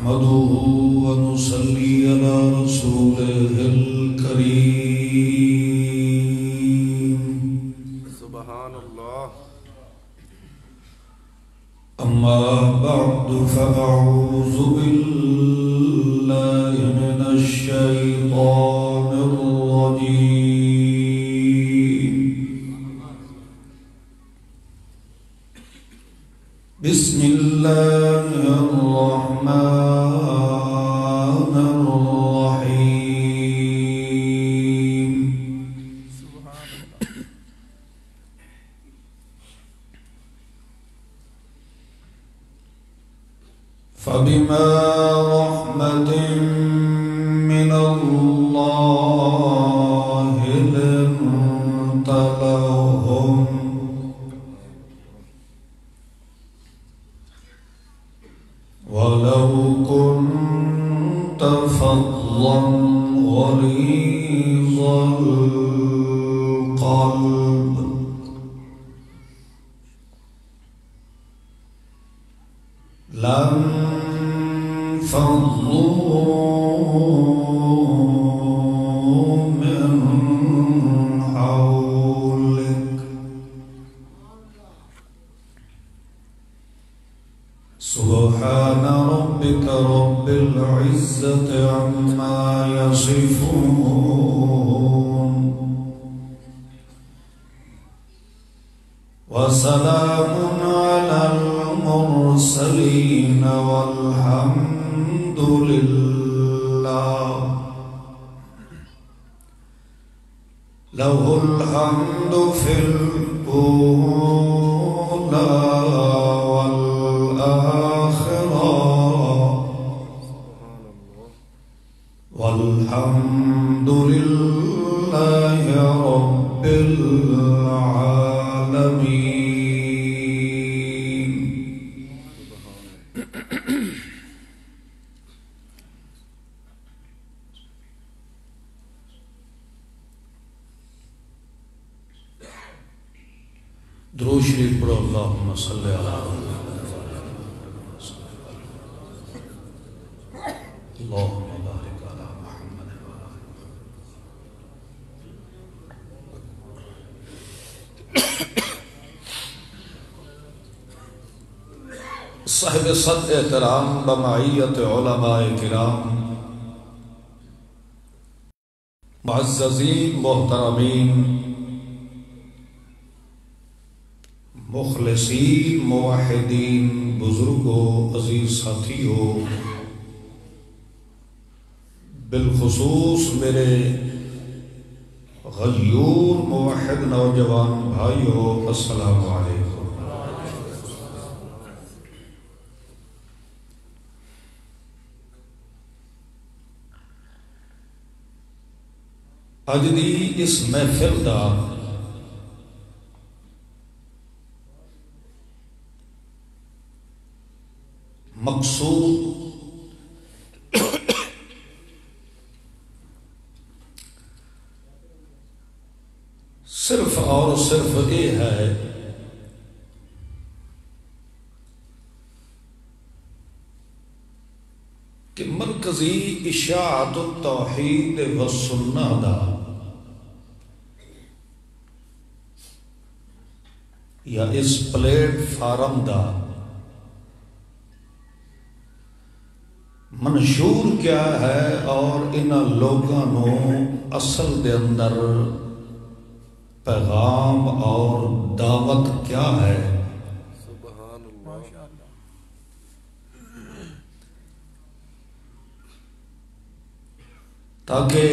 نحمده ونصلي على رسوله الكريم سبحان الله. أما بعد فأعوذ بالله من الشيطان الرجيم. بسم الله الرحمن الرحيم. فبما رحمة من الله لنت لهم ولو كنت فظا غليظ القلب لانفضوا من حولك سبحان ربك رب العزة عما يصفون وسلام على المرسلين والحمد لله له الحمد في الأولى والآخرة والحمد لله رب العالمين. درود شریف پڑھو. اللہم صلی علی اللہم بارک علی محمد. صاحب صد احترام بمعیت علماء کرام، معززین محترمین، مخلصین موحدین، بزرگوں، عزیز ساتھیوں، بالخصوص میرے غیور موحد نوجوان بھائیوں، السلام علیکم. اج دی اس محفل دا مقصود صرف اور صرف یہ ہے کہ مرکزی اشاعت التوحید والسنہ دا یا اس پلیٹ فارم دا منشور کیا ہے اور انہاں لوگاں نو اصل دے اندر پیغام اور دعوت کیا ہے. سبحان اللہ. تاکہ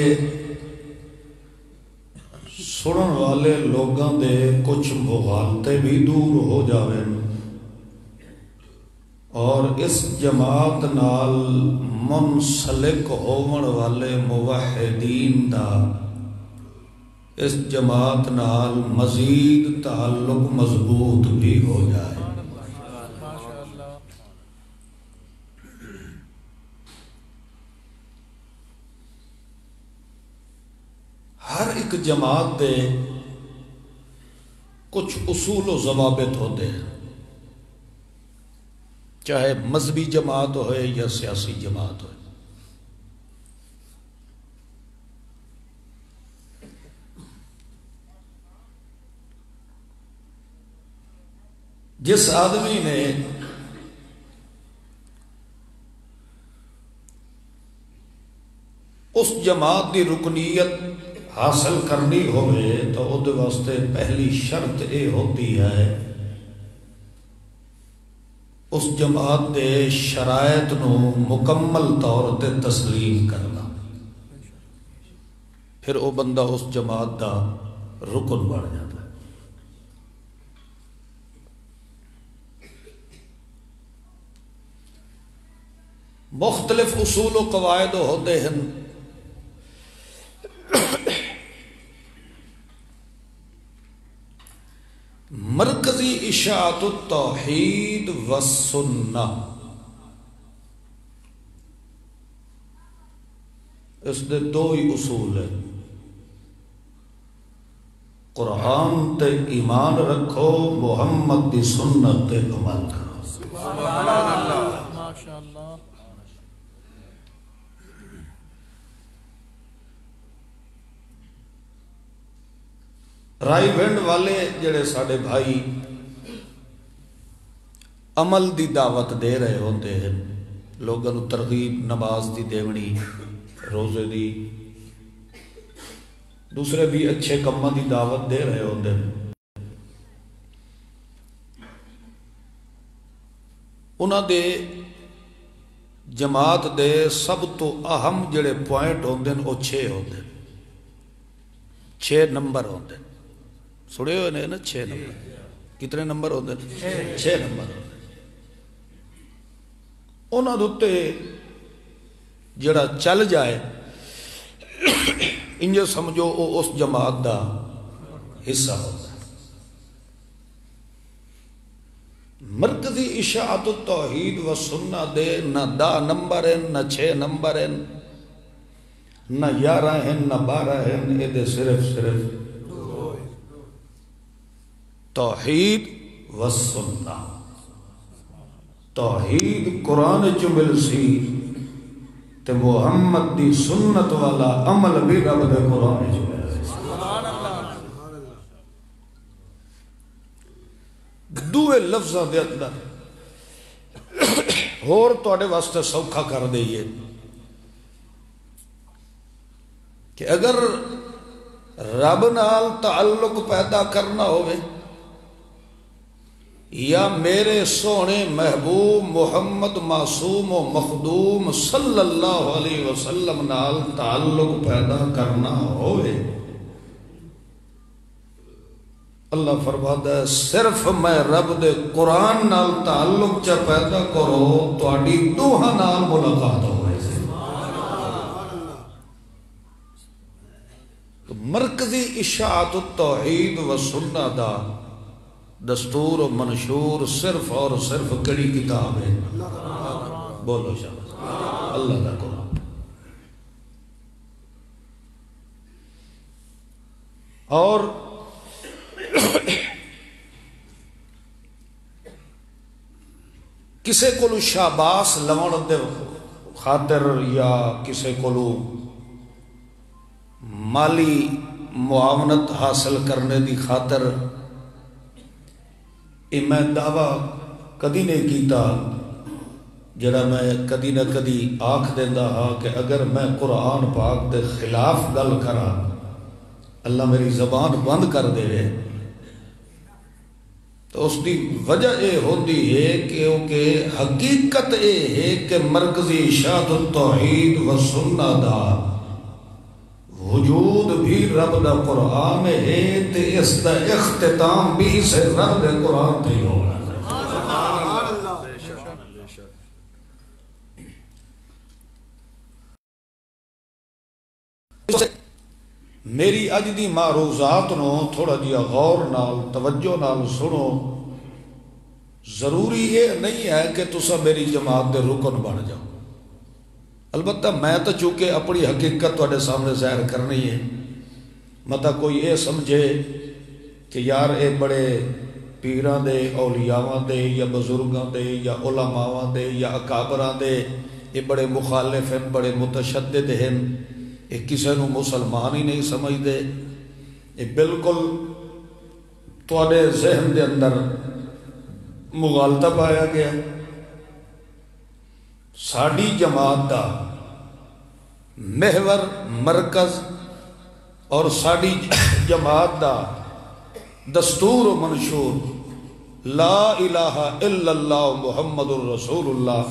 سنن والے لوگاں دے کچھ مغالطے بھی دور ہو جاویں اور اس جماعت نال منسلک ہون والے موحدین دا اس جماعت نال مزید تعلق مضبوط بھی ہو جائے. ہر ایک جماعت دے کچھ اصول و ضوابط ہوتے ہیں. چاہے مذہبی جماعت ہوئے یا سیاسی جماعت ہوئے. جس آدمی نے اس جماعت کی رکنیت حاصل کرنی ہوئے تو وہ واسطے پہلی شرط یہ ہوتی ہے اس جماعت دے شرائط نو مکمل طور تے تسلیم کرنا. پھر وہ بندہ اس جماعت دا رکن بن جاتا ہے. مختلف اصول و قواعد ہوتے ہیں. مرکزی اشاعت التوحید والسنہ، اس دے دو ہی اصول ہیں. قرآن تے ایمان رکھو، محمد دی سنت تے عمل کرو. سبحان اللہ. ماشاءاللہ. رائی بینڈ والے جڑے ساڈے بھائی عمل دی دعوت دے رہے ہوتے ہیں، لوگوں کو ترغیب نماز دی دیونی، روزے دی، دوسرے بھی اچھے کاماں دی دعوت دے رہے ہوتے ہیں. انہاں دے جماعت دے سب تو اہم جڑے پوائنٹ ہوندے ہیں وہ 6 ہوندے ہیں. 6 نمبر ہوندے ہیں. سڑے ہوئے نے نا 6 نمبر. کتنے نمبر ہوندے ہیں؟ 6 نمبر ہوندے ہیں. انہاں دے جڑا چل جائے انجے سمجھو وہ اس جماعت دا حصہ ہوتا ہے. مرکزی اشاعت التوحید و سنہ دے نہ 10 نمبر ہیں، نہ 6 نمبر ہیں، نہ 11 ہیں، نہ 12 ہیں. یہ صرف توحید و سنہ. توحید قرآن چ مل سی تے محمد دی سنت والا عمل بھی رب دے قرآن چ مل سی. دوے لفظاں دے اندر اور تواڈے واسطے سوکھا کر دئیے کہ اگر رب نال تعلق پیدا کرنا ہوئے یا میرے سونے محبوب محمد معصوم و مخدوم صلی اللہ علیہ وسلم نال تعلق پیدا کرنا ہوئے، اللہ فرماتا ہے صرف میں رب دے قرآن نال تعلق چا پیدا کرو تواڈی دوہاں نال ملاقات ہوئے. مرکزی اشاعت التوحید و سنہ دا دستور و منشور صرف اور صرف کڑی کتاب ہے. بولو شاباش. اللہ کا قرآن. اور کسے کو شاباس لون دے خاطر یا کسے کو مالی معاونت حاصل کرنے دی خاطر میں دعویٰ کدی نہیں کیتا جڑا میں کدی نہ کدی آکھ دیندہ ہاں کہ اگر میں قرآن پاک دے خلاف گل کرا اللہ میری زبان بند کر دے تو اس دی وجہ اے ہوتی ہے کہ حقیقت اے ہے کہ مرکزی اشاعت التوحید و سنہ دا وجود بھی رب دا قرآن ہے تے اس دا اختتام بھی سے رب دے قرآن تے ہونا. میری اج دی معروضات نو تھوڑا جیا غور نال توجہ نال سنو. ضروری یہ نہیں ہے کہ تسا میری جماعت دے رکن بن جاؤ. البتہ میں تو چونکہ اپنی حقیقت تواڈے سامنے ظاہر کرنی ہے. متا کوئی یہ سمجھے کہ یار اے بڑے پیراں دے، اولیاءاں دے یا بزرگاں دے یا علماءاں دے یا اکابراں دے، یہ بڑے مخالف ہیں، بڑے متشدد ہیں، یہ کسی نو مسلمان ہی نہیں سمجھتے. یہ بالکل تواڈے ذہن دے اندر مغالطہ پایا گیا. ساڈی جماعت دا محور مرکز اور ساڈی جماعت دا دستور و منشور لا الہ الا اللہ محمد الرسول اللہ.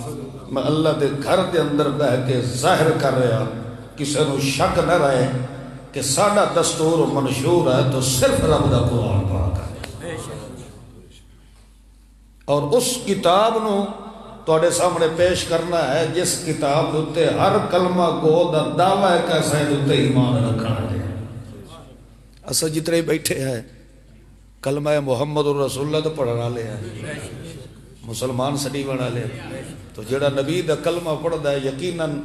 میں اللہ دے گھر دے اندر بہ کے ظاہر کر رہا، کسی نو شک نہ رہے کہ ساڈا دستور و منشور ہے تو صرف رب دا قرآن پاک ہے. اور اس کتاب نو تواڈے سامنے پیش کرنا ہے جس کتاب دے ہر کلمہ گو دا دعویٰ ہے کہ اساں دے ایمان رکھنا ہے. اساں جتنے بیٹھے ہیں کلمہ محمد الرسول اللہ تو پڑھن والے ہیں، مسلمان سڑی بنا لے. تو جڑا نبی دا کلمہ پڑھدا ہے یقیناً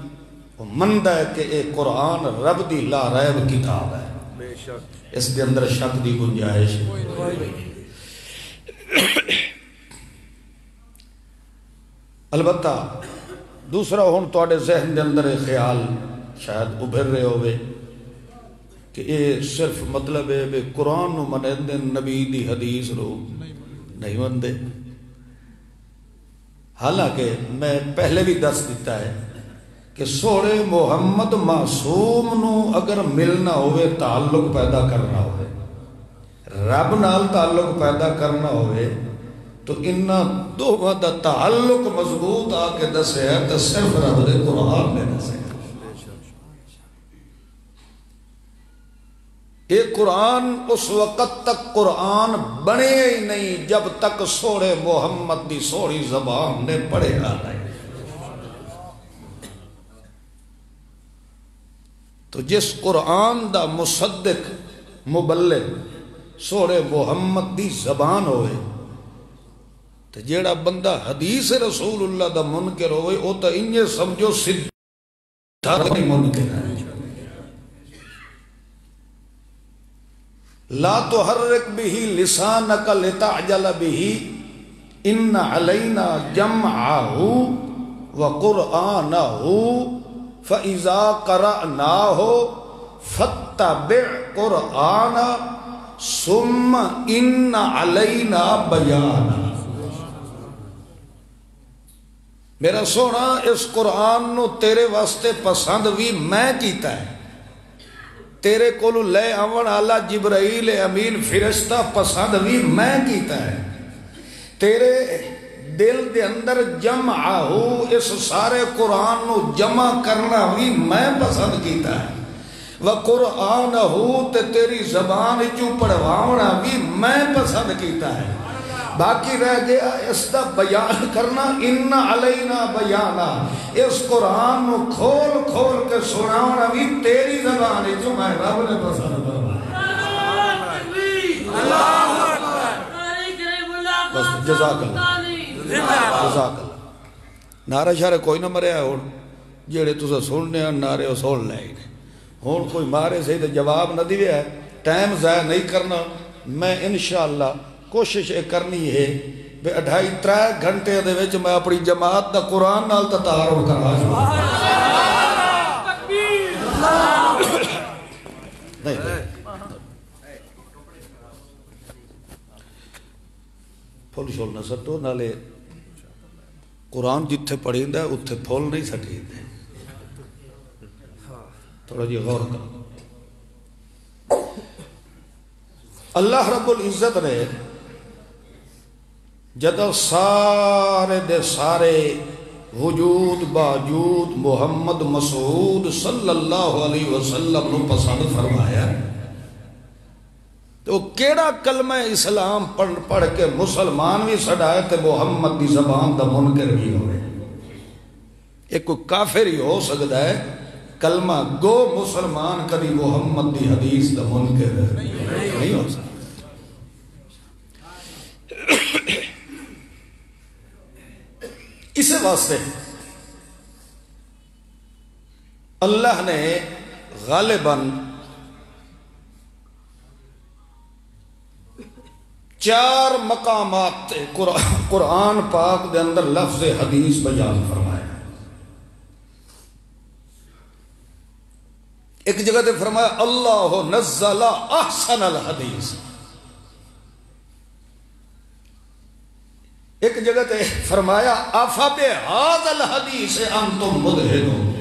وہ مندا ہے کہ اے قرآن رب دی لا ریب کتاب ہے، اس دے اندر شک دی گنجائش. البتہ دوسرا ہن تواڈے ذہن دے اندر ایک خیال شاید ابھر رہے ہوئے کہ یہ صرف مطلب ہے کہ قرآن نو منندے نبی دی حدیث نو نہیں مندے. حالانکہ میں پہلے بھی دس دیتا ہے کہ سوڑے محمد معصوم نو اگر ملنا ہوئے، تعلق پیدا کرنا ہوئے، رب نال تعلق پیدا کرنا ہوئے، تو انہاں دوواں دا تعلق مضبوط آ کے دسے ہے تو صرف رب دے قرآن نے دسے. یہ قرآن اس وقت تک قرآن بنے ہی نہیں جب تک سوڑے محمد دی سوڑی زبان نے پڑھا نہیں. تو جس قرآن دا مصدق مبلغ سوڑے محمد دی زبان ہوئے تو جیڑا بندہ حدیث رسول اللہ دا منکر ہوئے وہ تو انہیں سمجھو سدھا نہیں منکر ہے. لا تحرک به لسانک لتعجل به ان علینا جمعہ وقرآنہ فاذا قرأناہ فاتبع قرآنہ ثم ان علینا بیانہ. میرا سونا اس قرآن نو تیرے واسطے پسند بھی میں کیتا ہے، تیرے کولو لے آون والا جبرائیل امین فرشتہ پسند بھی میں کیتا ہے، تیرے دل دے اندر جمع ہو اس سارے قرآن نو جمع کرنا بھی میں پسند کیتا ہے، وقرآن ہو تے تیری زبان چوں پڑھواونا بھی میں پسند کیتا ہے. باقی رہ گیا اس دا بیان کرنا، ان علینا بیانا، اس قرآن نو کھول کھول کے سناونا بھی تیری زبان جو میں رب نے پسند کرنا. بس جزاک اللہ جزاک اللہ. نعرہ شارے کوئی نہ مریا ہے جیڑے تسا سننے ہیں نعرے وہ سن لے ہوں کوئی مارے سے تو جواب نہ دیوے ہے. ٹائم ضائع نہیں کرنا. میں انشاءاللہ کوشش کرنی ہے بے 2.5-3 گھنٹے دے وچ میں اپنی جماعت دا قرآن نال تعارف کرا نہیں پھول شول نہ سٹو، نالے قرآن جتھے پڑھیندا ہے اتھے پھول نہیں سٹیندے. تھوڑا جی غور کرو. اللہ رب العزت نے جدو سارے دے سارے وجود باوجود محمد مسعود صلی اللہ علیہ وسلم نو پسند فرمایا تو کیڑا کلمہ اسلام پڑھ کے مسلمان بھی سڑائے تے محمد دی زبان دا منکر بھی ہوئے. ایک کوئی کافر ہی ہو سکتا ہے کلمہ گو مسلمان کبھی محمد دی حدیث دا منکر نہیں ہو سکتا. اس واسطے اللہ نے غالباً 4 مقامات قرآن پاک دے اندر لفظ حدیث بیان فرمایا۔ ایک جگہ تے فرمایا اللہ نزل احسن الحدیث، ایک جگہ تے فرمایا افبہذا الحدیث انتم مدہنون،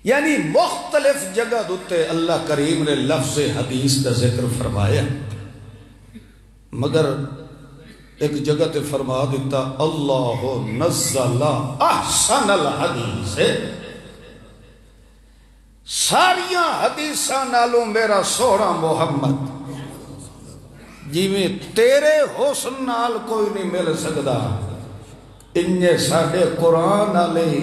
یعنی مختلف جگہ دوتے اللہ کریم نے لفظ حدیث کا ذکر فرمایا، مگر ایک جگہ تے فرما دیتا اللہ نزل احسن الحدیث، ساریاں حدیثاں نالوں میرا سونا محمد جی میں تیرے حسن نال کوئی نہیں مل سکدا، انجے ساڑھے قرآن علیہ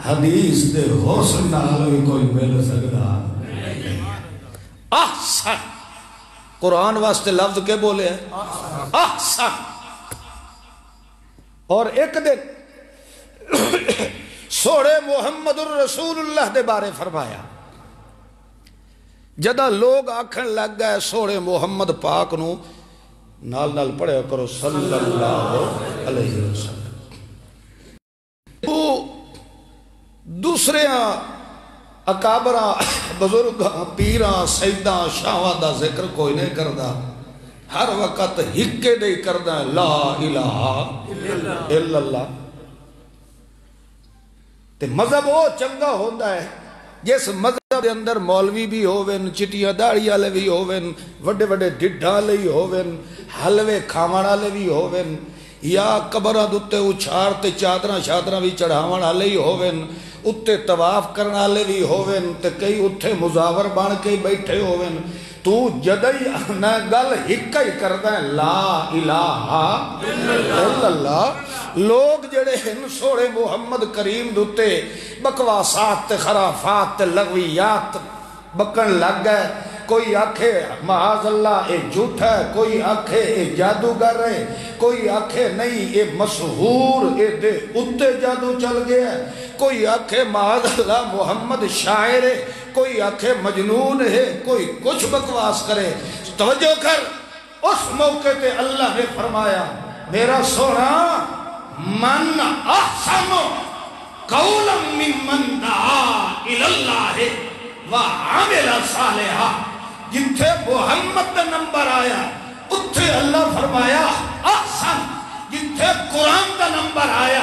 حدیث دے حسن نال بھی کوئی مل سکدا۔ احسن قرآن واسطے لفظ کے بولے ہیں احسن، اور ایک دن سوڑے محمد الرسول اللہ دے بارے فرمایا، جدہ لوگ آکھن لگ گئے سوڑے محمد پاک نو نال نال پڑھے کرو صلی اللہ علیہ وسلم، وہ دوسرے اکابرہ بزرگاں پیراں سیداں شاہاں دا ذکر کوئی نہیں کردا، ہر وقت ہکے دے کردا لا الہ الا اللہ۔ تے مذہب وہ چنگا ہوندہ ہے جس مذہب دے اندر مولوی بھی ہووین، چٹیاں داڑھی والے بھی ہووین، وڈے وڈے ڈڈھاں والے بھی ہووین، حلوے کھاون والے بھی ہووین، یا قبراں دے اچھار تے چادراں شادراں بھی چڑھاون والے ہی ہووین، اتے طواف کرن والے بھی ہووین، تے کئی اٹھے مزاور بن کے بیٹھے ہووین، تو جدئی نہ گل ہکا ہی کردا ہے لا الہ الا اللہ۔ لوگ جڑے ہیں سوڑے محمد کریم دوتے بکواسات تے خرافات تے لغویات بکن لگ گئے، کوئی آکھے معاذ اللہ اے جھوٹا ہے، کوئی آکھے اے جادوگر ہے، کوئی آکھے نہیں اے مسحور اے دے اتے جادو چل گیا ہے، کوئی آکھے معاذ اللہ محمد شاعر ہے، کوئی آکھے مجنون ہے، کوئی کچھ بکواس کرے۔ توجہ کر، اس موقع تے اللہ نے فرمایا میرا سونا من احسن قولا ممن دعا الاللہ وعمل صالحا، جتھے محمد دا نمبر آیا اتھے اللہ فرمایا احسن، جتھے قرآن دا نمبر آیا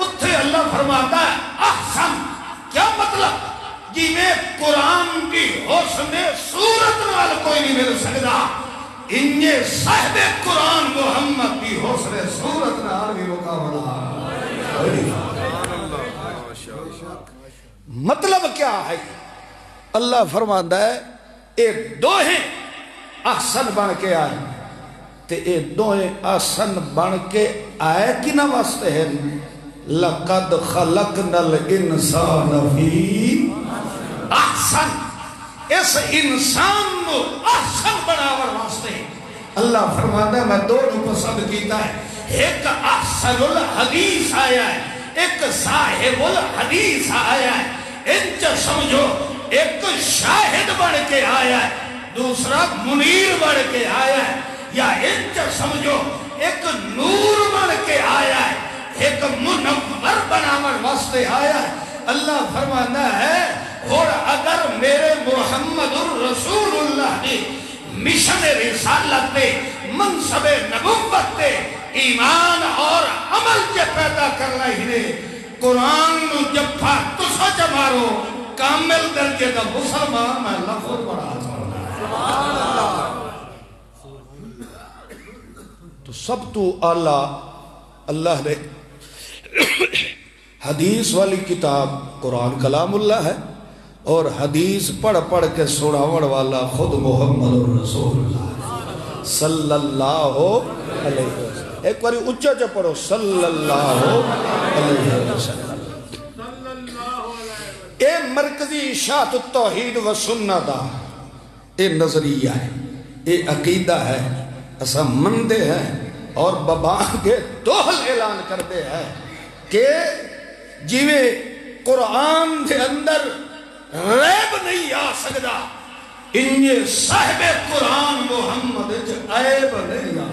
اتھے اللہ فرماتا ہے احسن۔ کیا مطلب؟ جی میں قرآن کی حسن صورت نال کوئی نہیں مل سکتا، انجے صاحب قرآن محمد کی حسن صورت نال بھی مقابلہ۔ مطلب کیا ہے؟ اللہ فرماتا ہے اے دوہیں احسن بن کے آئے، تے اے دوہیں احسن بن کے آئے کی نہ واسطے ہیں لَقَدْ خَلَقْنَا الْإِنسَانَ فِي احسن، اس انسان کو احسن بناور واسطے اللہ فرماتا ہے میں دونوں پسند کیتا ہے، ایک احسن الحدیث آیا ہے، ایک صاحب الحدیث آیا ہے، انچہ سمجھو ایک شاہد بڑھ کے آیا ہے، دوسرا منیر بڑھ کے آیا ہے، یا انچہ سمجھو ایک نور بڑھ کے آیا ہے، ایک منور بناور واسطے آیا ہے۔ اللہ فرمانا ہے اور اگر میرے محمد الرسول اللہ نے مشن رسالت دے منصب نبوت دے ایمان اور عمل کے پیدا کرنا ہی نے قرآن نو جفا تسا جمارو کامل درجے دا مسلمان میں لفظ بڑھا چھوڑا۔ تو سب تو اللہ نے حدیث والی کتاب قرآن کلام اللہ ہے، اور حدیث پڑھ پڑھ کے سناون والا خود محمد الرسول اللہ صلی اللہ علیہ وسلم۔ ایک باری اچھا چا پڑھو صلی اللہ علیہ وسلم۔ اے مرکزی اشاعت التوحید و سنت دا اے نظریہ ہے، اے عقیدہ ہے، اسا مندے ہیں اور ببان کے دوہل اعلان کرتے ہیں کہ جیوے قرآن دے اندر ریب نہیں آ سکتا، انجے صاحب قرآن محمد عیب نہیں آ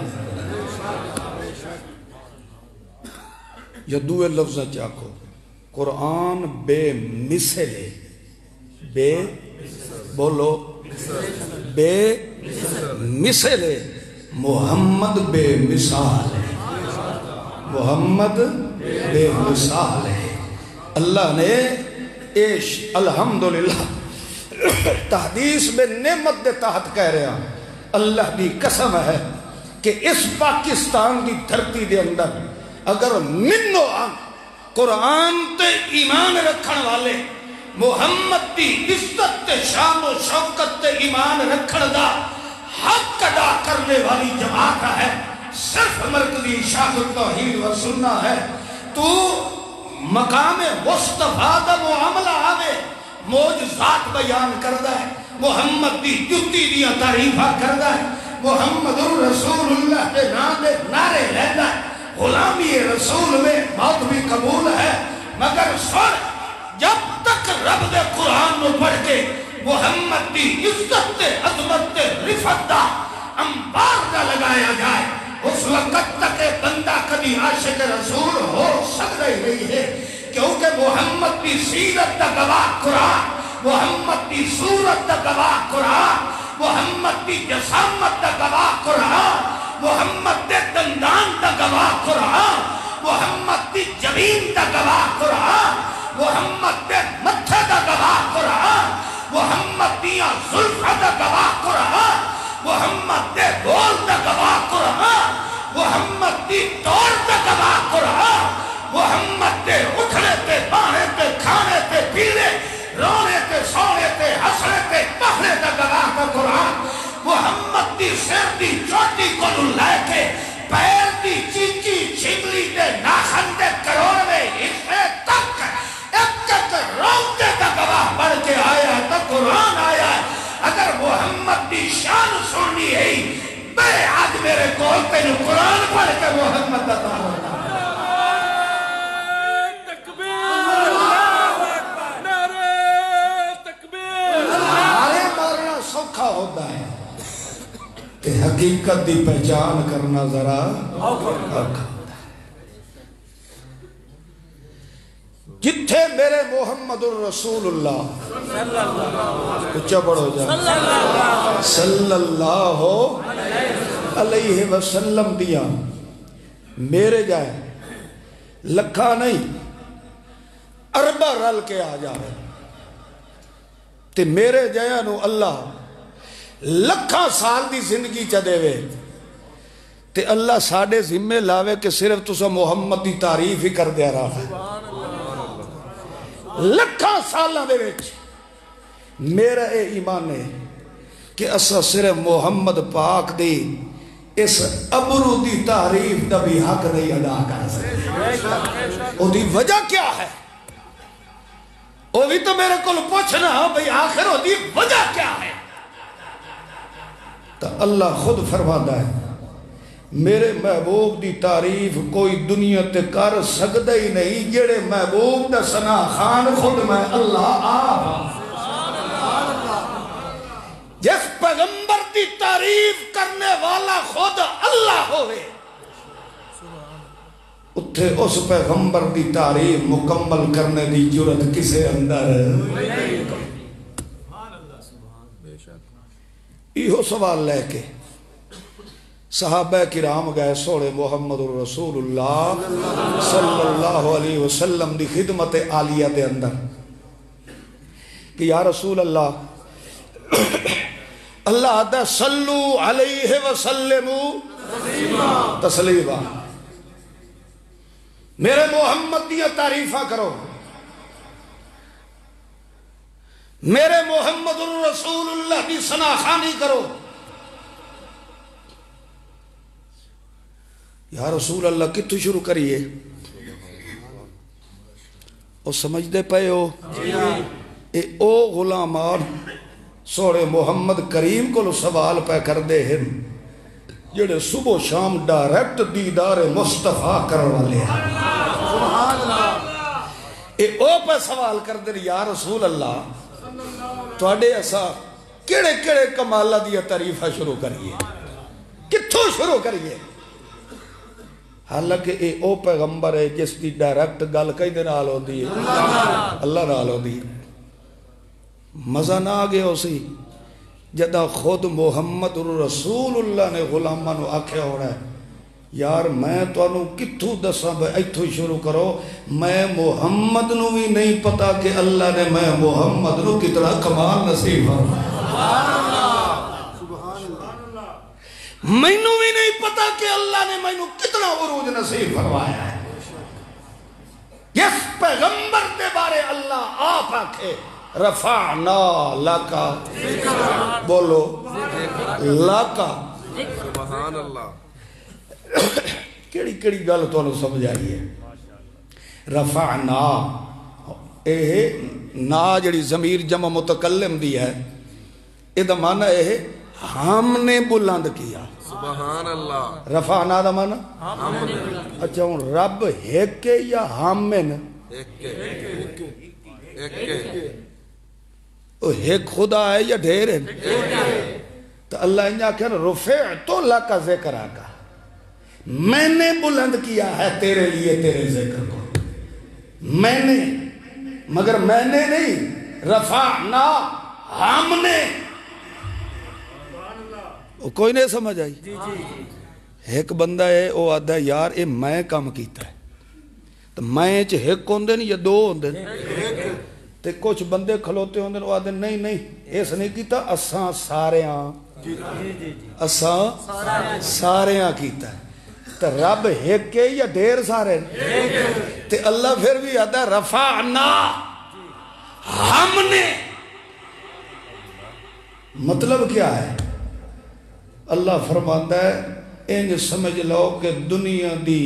یا دوے لفظ چاکو قرآن بے مثل ہے بے بولو بے مثل ہے محمد بے مثال ہے محمد بے مثال ہے اللہ نے الحمدللہ تحدیث میں نعمت دے تحت کہہ رہا اللہ دی قسم ہے کہ اس پاکستان دی دھرتی دے اندر اگر منو قرآن تے ایمان رکھن والے محمد دی عزت تے شان و شوکت تے ایمان رکھن دا حق ادا کرنے والی جماعت ہے صرف مرکزی شاہ توحید و سنہ ہے تو مقام مصطفیٰ دا معاملہ آوے معجزات بیان کردہ ہے محمد دی جتی دیا تعریفہ کردہ ہے محمد رسول اللہ کے نعرے لیندہ ہے غلامی رسول میں موت بھی قبول ہے مگر سن جب تک رب دے قرآن میں پڑھ کے محمد دی عزت تے عظمت تے رفت دا انبار نہ لگایا جائے اس وقت تک بندہ کبھی عاشق رسول ہو سکتا ہی نہیں ہے کیونکہ محمد دی سیرت دا گواہ قرآن محمد دی صورت دا گواہ قرآن محمد دی جسامت دا گواہ قرآن محمد دے دندان دا گواہ قرآن محمد دی جبین دا گواہ قرآن محمد دے متھے دا گواہ قرآن محمد دیا زلفہ دا گواہ قرآن محمد دے بول دا گواہ قرآن محمد دی توڑ دا گواہ قرآن محمد دے اٹھنے تے بانے تے کھانے تے پینے رونے تے سونے تے ہسنے تے پہنے دا گواہ دا قرآن محمد دی سر دی چوٹی کو لے کے پیر دی چیچی چھگلی دے ناخن دے کروڑ میں حصے تک ایک ایک روتے دا گواہ بڑھ کے آیا تا قرآن آیا اگر محمد دی شان سننی ہے بے آج میرے کول تینو قرآن پڑھ کے محمد دا تعالیٰ سوکھا ہوتا ہے کہ حقیقت دی پہچان کرنا ذرا ہوتا ہے جتھے میرے محمد الرسول اللہ اچھا بڑھو جائے صلی اللہ علیہ وسلم دیا میرے جائے لکھا نہیں اربہ رل کے آ جائے تے میرے جایا نو اللہ لکھاں سال دی زندگی چا دے وے تے اللہ ساڑھے ذمہ لاوے کہ صرف تسا محمد دی تعریف ہی کر دیا رہا ہے لکھاں سالہ دے ویچ میرا اے ایمان ہے کہ اسا صرف محمد پاک دی اس ابرو دی تعریف دا بھی حق نہیں ادا کر سکتے او دی وجہ کیا ہے وہ بھی تو میرے کو پوچھنا بھئی آخر وہ دی وجہ کیا ہے تو اللہ خود فرماتا ہے میرے محبوب دی تعریف کوئی دنیا تے کر سکتا ہی نہیں جڑے محبوب دا ثنا خان خود میں اللہ آپ جس پیغمبر دی تعریف کرنے والا خود اللہ ہوئے اتھے اس پیغمبر دی تعریف مکمل کرنے دی جرت کسے اندر ایہو سوال لے کے صحابہ کرام گئے سوڑے محمد الرسول اللہ صلی اللہ علیہ وسلم دی خدمت عالیہ دے اندر کہ یا رسول اللہ اللہ دا صلو علیہ وسلم تسلیمہ میرے محمد دیا تعریفہ کرو میرے محمد الرسول اللہ دی ثناخانی کرو یا رسول اللہ کتو شروع کریے او سمجھ دے پئے ہو اے او غلامان سوڑے محمد کریم کو سوال پہ کر دے ہیں جڑے صبح و شام ڈائریکٹ دیدار مصطفیٰ کر والے ہیں اے او پہ سوال کر دے یا رسول اللہ تو اڈے ایسا کیڑے کیڑے کمالہ دیا تعریفہ شروع کریے، کتھوں شروع کریے؟ حالانکہ اے او پیغمبر ہے جس کی ڈائریکٹ گل کئی دن آل ہو دی ہے، اللہ نال ہو دی۔ مزہ نہ آگے ہو سی جدہ خود محمد رسول اللہ نے غلامہ نو آکھیا ہونا ہے یار میں تو انہوں کتھوں دساں بھائی ایتھوں شروع کرو، میں محمد نو بھی نہیں پتا کہ اللہ نے میں محمد نو کتنا کمال نصیب ہوں، میں نو بھی نہیں پتا کہ اللہ نے میں نو کتنا عروج نصیب فرمایا ہے۔ اس پیغمبر دے بارے اللہ آپ آکھے رفعنا لکا، بولو لکا، سبحان اللہ۔ کیڑی کیڑی گل تو انہوں سمجھ آئی ہے؟ رفعنا اے نا جڑی ضمیر جمع متکلم دی ہے، اے دا معنی اے ہم نے بلند کیا، سبحان اللہ۔ رفعنا دا معنی اچھا ہوں رب ایک یا ہمن؟ ایک خدا ہے یا ڈھیر ہے؟ تو اللہ انجا کہ رفعتو لکا ذکر آکا، میں نے بلند کیا ہے تیرے لیے تیرے ذکر کو، میں نے، مگر میں نے نہیں، رفعنا ہم نے۔ کوئی نہیں سمجھ آئی؟ ایک بندہ ہے وہ آدھا یار اے میں کام کیتا ہے تو میں چھ ایک ہوندے یا دو ہوندے، تے کچھ بندے کھلوتے ہوندے وہ آدھے نہیں نہیں اس نہیں کیتا، اساں ساریاں، اساں ساریاں کیتا ہے۔ تو رب ایک یا ڈھیر سارے؟ تے اللہ پھر بھی آتا ہے رفعنا ہم نے۔ مطلب کیا ہے؟ اللہ فرماتا ہے انج سمجھ لو کہ دنیا دی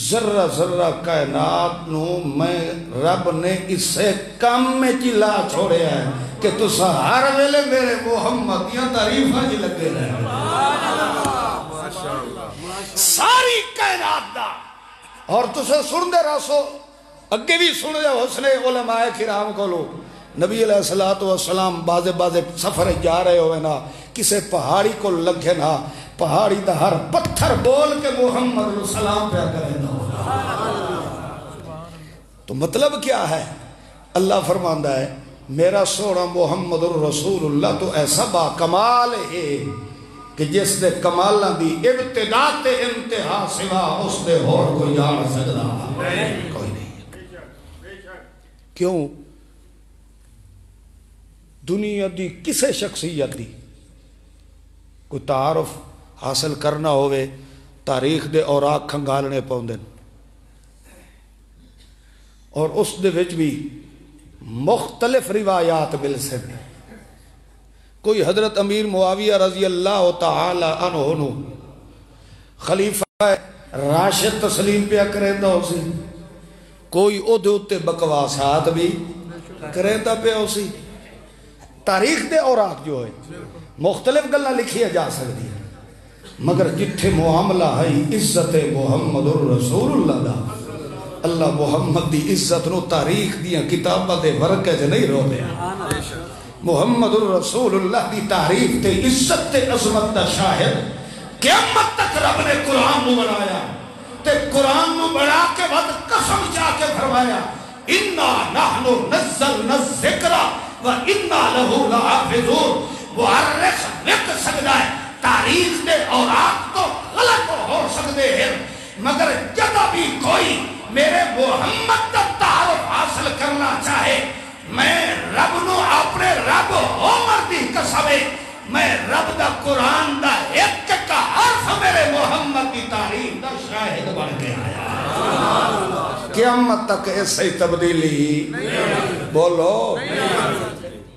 ذرہ ذرہ کائنات نو میں رب نے اسے کام میں چلا چھوڑے ہے کہ تسا ہر ویلے میرے محمد یا تعریفہ جی لگے رہے، ساری کائنات دا۔ اور تسا سن دے راسو اگے بھی سن دے حسن علماء کرام کو لو، نبی علیہ السلام بازے سفر جا رہے ہوئے نا، کسے پہاڑی کو لگے نا، پہاڑی دا ہر پتھر بول کے محمد علیہ السلام پہ کرے نا۔ تو مطلب کیا ہے؟ اللہ فرماندہ ہے میرا سونا محمد رسول اللہ تو ایسا با کمال ہے کہ جس دے کمالہ دی ابتدا تے انتہا سوا اس دے اور کوئی جان سکتا کوئی نہیں۔ کیوں؟ دنیا دی کسے شخصیت دی کوئی تعارف حاصل کرنا ہوئے تاریخ دے اوراق کھنگالنے پاؤندن، اور اس دے وچ بھی مختلف روایات مل سکتے۔ کوئی حضرت امیر معاویہ رضی اللہ تعالی عنہ خلیفہ راشد تسلیم پہ کریندا ہو سی، کوئی او دے اتے بکواسات بھی کریندا پہ ہو سی۔ تاریخ دے اوراق جو ہے مختلف گلہ لکھیا جا سکتی ہے، مگر جتھے معاملہ ہے عزت محمد الرسول اللہ دا، اللہ محمد دی عزت نو تاریخ دیا کتابہ دے ورقے سے نہیں رو دیا۔ محمد الرسول اللہ دی تعریف تے عزت تے عظمت دا شاہد قیامت تک رب نے قرآن نو بنایا، تے قرآن نو بڑھا کے بعد قسم چاہ کے فرمایا اِنَّا نَحْنُ نَزَّلْنَا الذِّكْرَ وَإِنَّا لَهُ لَحَافِظُونَ۔ وہ عرش لکھ سکتا ہے، تاریخ دے اوراق تو غلط ہو سکتے ہیں، مگر جب بھی کوئی میرے محمد کا تعارف حاصل کرنا چاہے، میں رب نو اپنے رب عمر دی قسمے، میں رب دا قرآن دا ایک کا حرف میرے محمد کی تعریف دا شاہد بن کے آیا۔ قیامت تک ایسے تبدیلی بولو،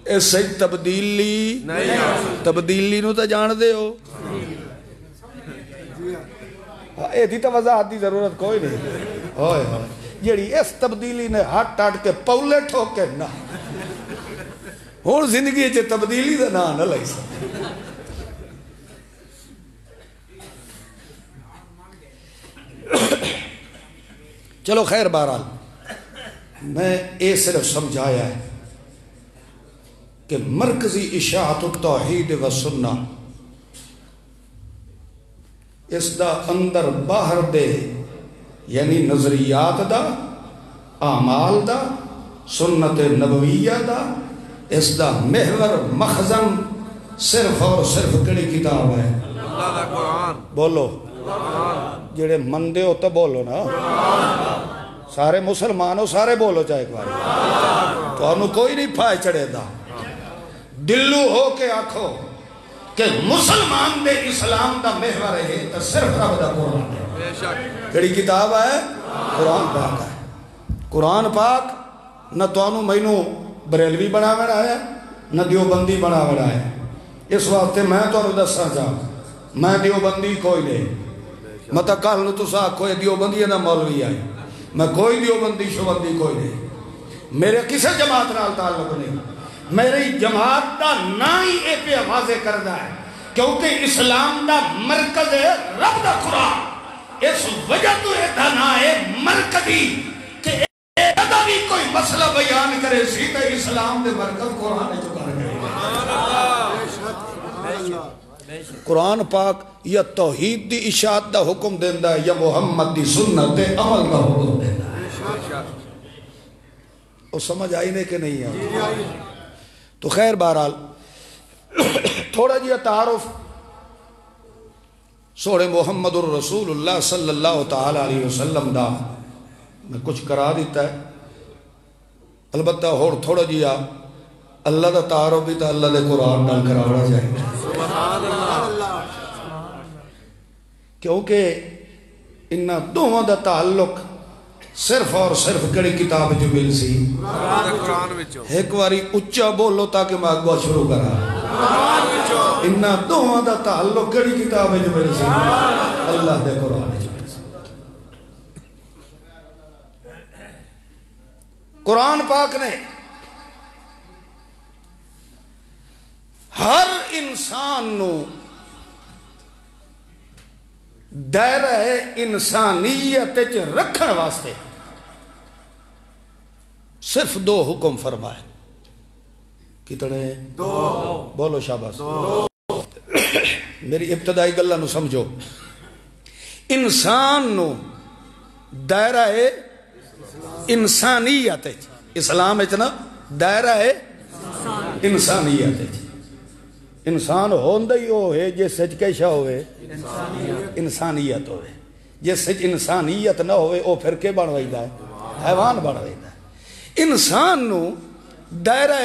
ایسے تبدیلی نو تا جان دے ہو، اے دی تو وضاحت دی ضرورت کوئی نہیں ہوئے ہوئے، جیڑی اس تبدیلی نے ہاتھ ٹاٹ کے پولے ٹھوکے نا ہون زندگی چے تبدیلی دا نا نہ لئی سا۔ چلو خیر بہرحال میں اے صرف سمجھایا ہے کہ مرکزی اشاعت التوحید و سنہ اس دا اندر باہر دے یعنی نظریات دا، اعمال دا، سنت نبویہ دا، اس دا محور مخزن صرف اور صرف کڑی کتاب ہے؟ اللہ دا قرآن۔ بولو جڑے مندے ہو تو بولو نا، سارے مسلمان ہو سارے بولو چاہے ایک بار، تو انہوں کوئی نہیں پھائے چڑھے دا، دلو ہو کے آکھو کہ مسلمان دے اسلام دا محور ہے تو صرف رب دا قرآن ہے۔ بے شک کڑی کتاب ہے؟ قرآن پاک ہے۔ قرآن پاک نہ تو انہوں مینوں بریلوی بنا بنا ہے نہ دیوبندی بنا بنا ہے۔ اس واسطے میں تو انہوں دسا چاہ میں دیوبندی کوئی نہیں، مطلب کل نو تسا کوئی دیوبندی نہ مولوی آئی، میں کوئی دیوبندی شوبندی کوئی نہیں، میرے کسی جماعت نال تعلق نہیں، میری جماعت دا نہ ہی اے پہ واضح کردہ ہے کیونکہ اسلام دا مرکز ہے رب دا قرآن۔ اس وجہ تو ایدھا نہ ہے مرکزی کہ ایدھا بھی کوئی مسئلہ بیان کرے سیدھا اسلام دے مرکز قرآن ہے جو کر گئے۔ قرآن پاک یا توحید دی اشاعت دا حکم دیندہ ہے یا محمد دی سنت عمل دا حکم دیندہ ہے۔ وہ سمجھ آئی نہیں کہ نہیں آئی؟ تو خیر بہرحال تھوڑا جی تعارف سوڑے محمد الرسول اللہ صلی اللہ تعالی علیہ وسلم دا میں کچھ کرا دیتا ہے، البتہ اور تھوڑا جی اللہ دا تعارف بھی تا اللہ دے قرآن نال کراوڑا جائے گا، سبحان اللہ، کیونکہ انہا دوہاں دا تعلق صرف اور صرف کڑی کتاب جو مل سی اللہ دے قرآن وچوں، ایک واری اچھا بولو تاکہ میں اگوا شروع کرا، انہا دوہاں دا تعلق کڑی کتاب جو مل سی اللہ دے قرآن جو مل سی۔ قرآن پاک نے ہر انسان نو دائرہ انسانیت رکھن واسطے صرف دو حکم فرمائے، کتنے؟ دو، بولو شاباش، میری ابتدائی گلہ نو سمجھو، انسان نو دائرہ انسانیت اسلام اتنا دائرہ انسانیت انسان ہوندہ ہی ہوئے جس سچ کیشا ہوئے انسانیت ہوئے، جس سچ انسانیت نہ ہوئے او پھر کے بڑھ ویدہ ہے حیوان بڑھ ویدہ ہے۔ انسان نو دائرہ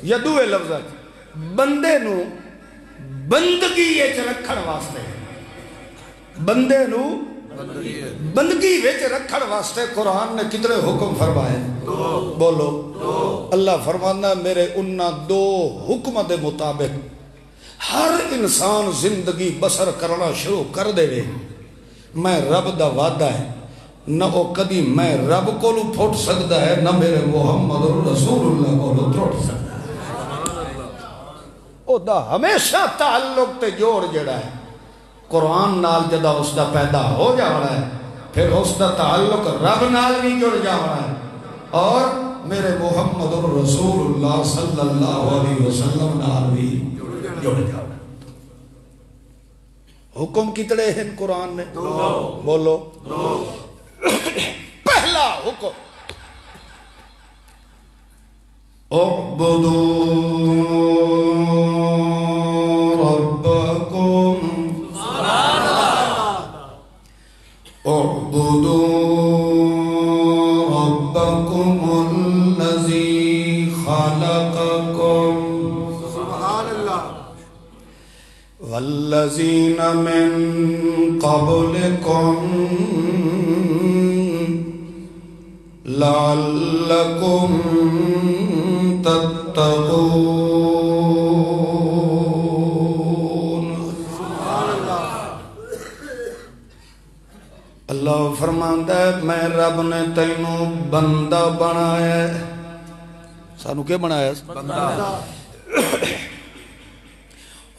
یا دوے لفظ بندے نو بندگی ایچ رکھن واسطے، بندے نو بندگی ویچ رکھن واسطے قرآن نے کتنے حکم فرمائے؟ بولو اللہ فرمانا میرے انہا دو حکم دے مطابق ہر انسان زندگی بسر کرنا شروع کر دے وے، میں رب دا وعدہ ہے نہ او کدی میں رب کو لو پھوٹ سکتا ہے نہ میرے محمد رسول اللہ کو لو تھوٹ سکتا ہے۔ او دا ہمیشہ تعلق تے جوڑ جڑا ہے قرآن نال جدا اس دا پیدا ہو جانا ہے، پھر اس دا تعلق رب نال بھی جڑ جانا ہے اور میرے محمد رسول اللہ صلی اللہ علیہ وسلم نال بھی جڑ جانا ہے۔ حکم کتنے ہیں قرآن نے؟ بولو پہلا حکم اعبدوا ربکم اعبدوا ربکم الذی خلقکم والذین من قبلکم لعلکم تتقون۔ اللہ فرماندا ہے میں رب نے تینوں بندہ بنایا ہے، سانو کیا بنایا؟ بندہ۔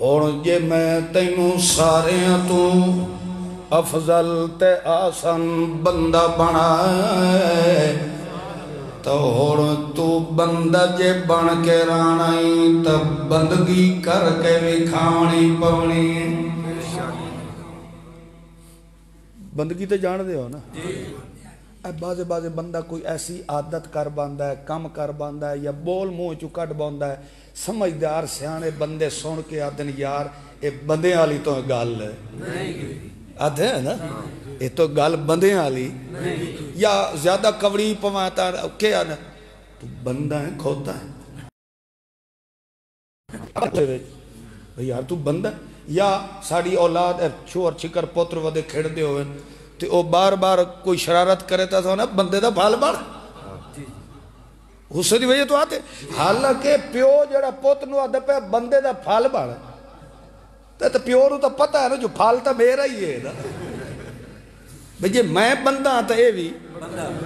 اور جے میں تینوں سارے تو افضل تے آسان بندہ بنایا ہے تو ہوڑ تو بندہ جے بن کے رانائی تو بندگی کر کے بھی کھانی پونی بندگی تو جان دے ہو نا بازے بندہ کوئی ایسی عادت کر باندھا ہے کم کر باندھا ہے یا بول منہ چو کٹ باندھا ہے سمجھدار سیانے بندے سن کے آدھن یار اے بندے والی تو گل ہے آدھے ہے نا یہ تو گل بندے والی یا زیادہ کوڑی پواتا کیا نا تو بندہ ہے کھوتا ہے یار تو بندہ یا ساڑی اولاد چھوڑ چھکر پوتر ودے کھڑ دے ہوئے تو وہ بار بار کوئی شرارت کرے تا نا بندے دا پھال بڑھ غصے دی وجہ تو آتے حالانکہ پیو جڑا پوت نو آدھا پہ بندے دا پھال بڑھ تو پیو رو تو پتہ ہے نا جو پھال تا میرا ہی ہے نا بھئی میں بندہ آتا ہے بھی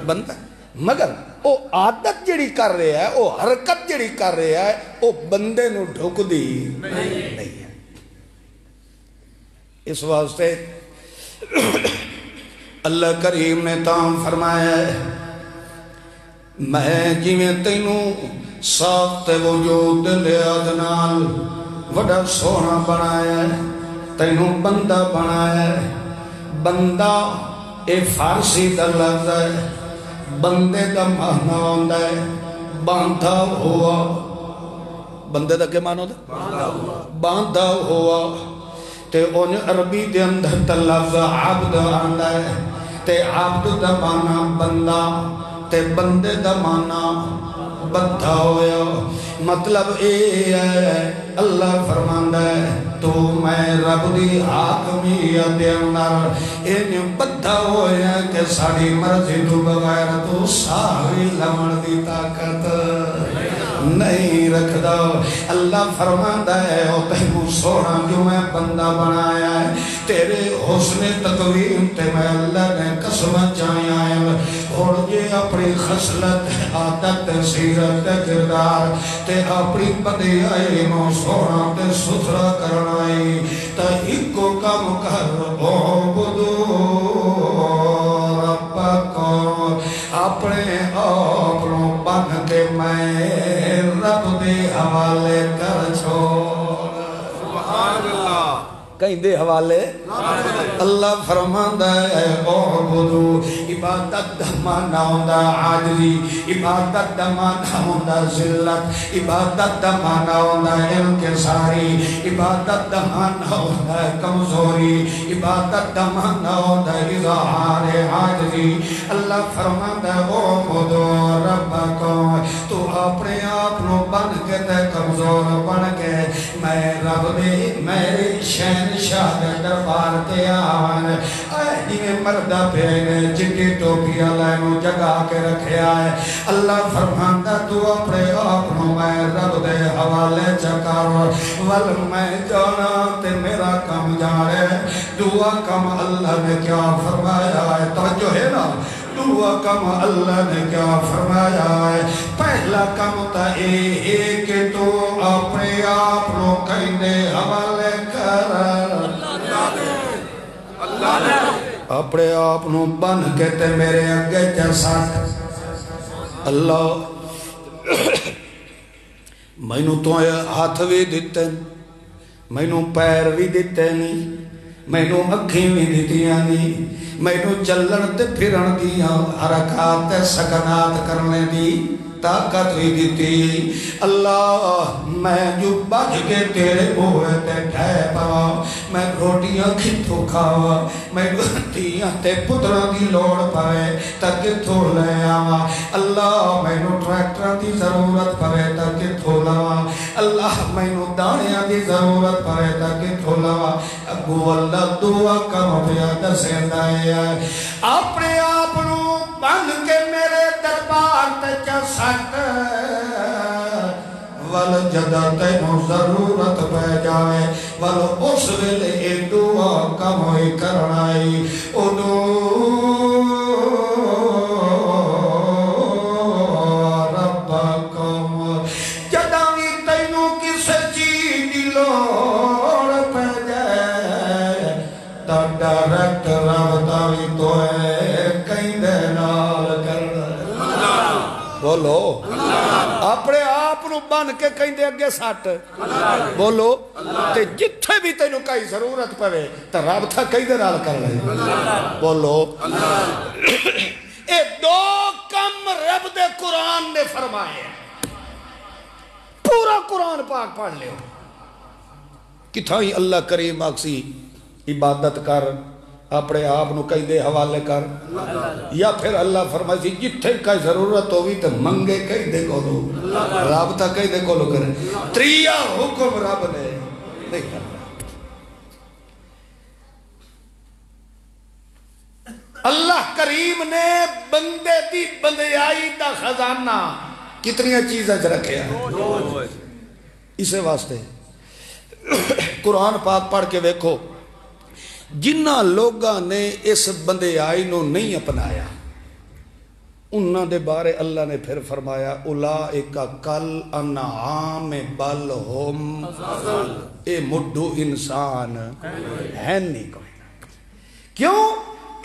بندہ مگر وہ عادت جڑی کر رہے ہے وہ حرکت جڑی کر رہے ہے وہ بندے نو ڈھک دی نہیں ہے اس واسطے اللہ کریم نے تام فرمایا ہے میں جی میں تینوں ساخت وجود لیاد نال وڈا سونا بنایا ہے تینوں بندہ بنایا ہے بندہ اے فارسی دا لفظ ہے بندے دا معنی ہوندہ ہے باندھا ہوا بندے دا کیا معنی ہوندہ باندھا ہوا تے ان عربی دے اندر تا لفظ عبد آندہ ہے تے عبد دا معنی بندہ تے بندے دا معنی بدھا ہویا مطلب اے ہے اللہ فرماندہ ہے تو میں رب دی حاکمیت دے اندر ان بدھا ہویا کہ ساڑی مرضی تو بغیر تو ساوی لمن دی طاقت نہیں رکھ دو اللہ فرماندہ ہے او تینو سونا جو میں بندہ بنایا ہے تیرے حسن تقویم تے میں اللہ نے قسم چاہی آئے اور یہ اپنی خصلت عادت سیرت کردار تے اپنی بدی آئی نو سونا تے ستھرا کرنائی تا ایک کو کم کر عبدو ربکو اپنے اپنوں بن کے میں رب دے حوالے کر چھوڑ سبحان اللہ کہیں دے حوالے اللہ فرماندہ ہے اعبدو عبادت دمانا ہوندہ عاجزی عبادت دمانا ہوندہ ذلت عبادت دمانا ہوندہ انکساری عبادت دمانا ہوندہ کمزوری عبادت دمانا ہوندہ اظہار عاجزی اللہ فرماندہ ہے اعبدو ربکم تو اپنے آپنوں بن کے تے کمزور بن کے میں رب دے میرے شہن شاہ دربار تے آوان اے جنہیں مردہ پھینے چٹی ٹوپی اللہ نو جگا کے رکھیا ہے اللہ فرماندہ تو اپنے آپنوں میں رب دے حوالے چکار ول میں جانا تے میرا کم جانے دعا کم اللہ نے کیا فرمایا ہے توجہ ہے نا دعا کم اللہ نے کیا فرمایا ہے پہلا کم تا اے کہ تو اپنے آپنوں کہنے حوالے کر اپنے آپنوں بن کے تے میرے اگے جیسا اللہ میں نو تو ہاتھ بھی دیتے میں نو پیر بھی دیتے نہیں میں نو اکھیں بھی دیتیاں نہیں میں نو چلن تے پھرن دیا حرکات سکنات کرنے دی طاقت بھی دیتی اللہ میں جو بج کے تیرے بوئے تے ٹھے پاوا میں روٹیاں کھتو کھاوا میں روٹیاں تے پتران دی لوڑ پائے تاکہ تھو لے آوا اللہ میں نو ٹریکٹران دی ضرورت پائے تاکہ تھو لوا اللہ میں نو دانیاں دی ضرورت پائے تاکہ تھو لوا اگو اللہ دعا کم پیادہ سیندائے آئے اپنے آپنوں بن کے میرے دربار تے چا سکت ول جدہ تینوں ضرورت پہ جائے ول اس ویلے اے دعا کموئی کرنائی ادو ربکم جدہ بھی تینوں کسے چیز لوڑ پہ جائے تا ڈائریکٹ رابطہ بھی تو ہے کہیں دے نال کرنا بولو اپنے آپ نو بن کے کہیں دے اگے سٹ بولو تے جتھے بھی تینوں کئی ضرورت پوے تو رب تھا کہیں دے نال کر لے بولو اے دو کم رب دے قرآن نے فرمائے پورا قرآن پاک پڑھ لے کتھا ہی اللہ کریم آکسی عبادت کر اپنے آپ نو کہیں دے حوالے کر یا پھر اللہ فرمائے سی جتھے کئی ضرورت ہوگی تو منگے کہیں دے کو دو رابطہ کہیں دے کو لو کرے تریہ حکم رب نے نہیں کرنا اللہ کریم نے بندے دی بندیائی دا خزانہ کتنی چیزیں رکھے ہیں اسے واسطے قرآن پاک پڑھ کے ویکھو جنہ لوگاں نے اس بندیائی نو نہیں اپنایا انہاں دے بارے اللہ نے پھر فرمایا اولئک کل انعام بل ہم اے مڈو انسان ہے نہیں کوئی کیوں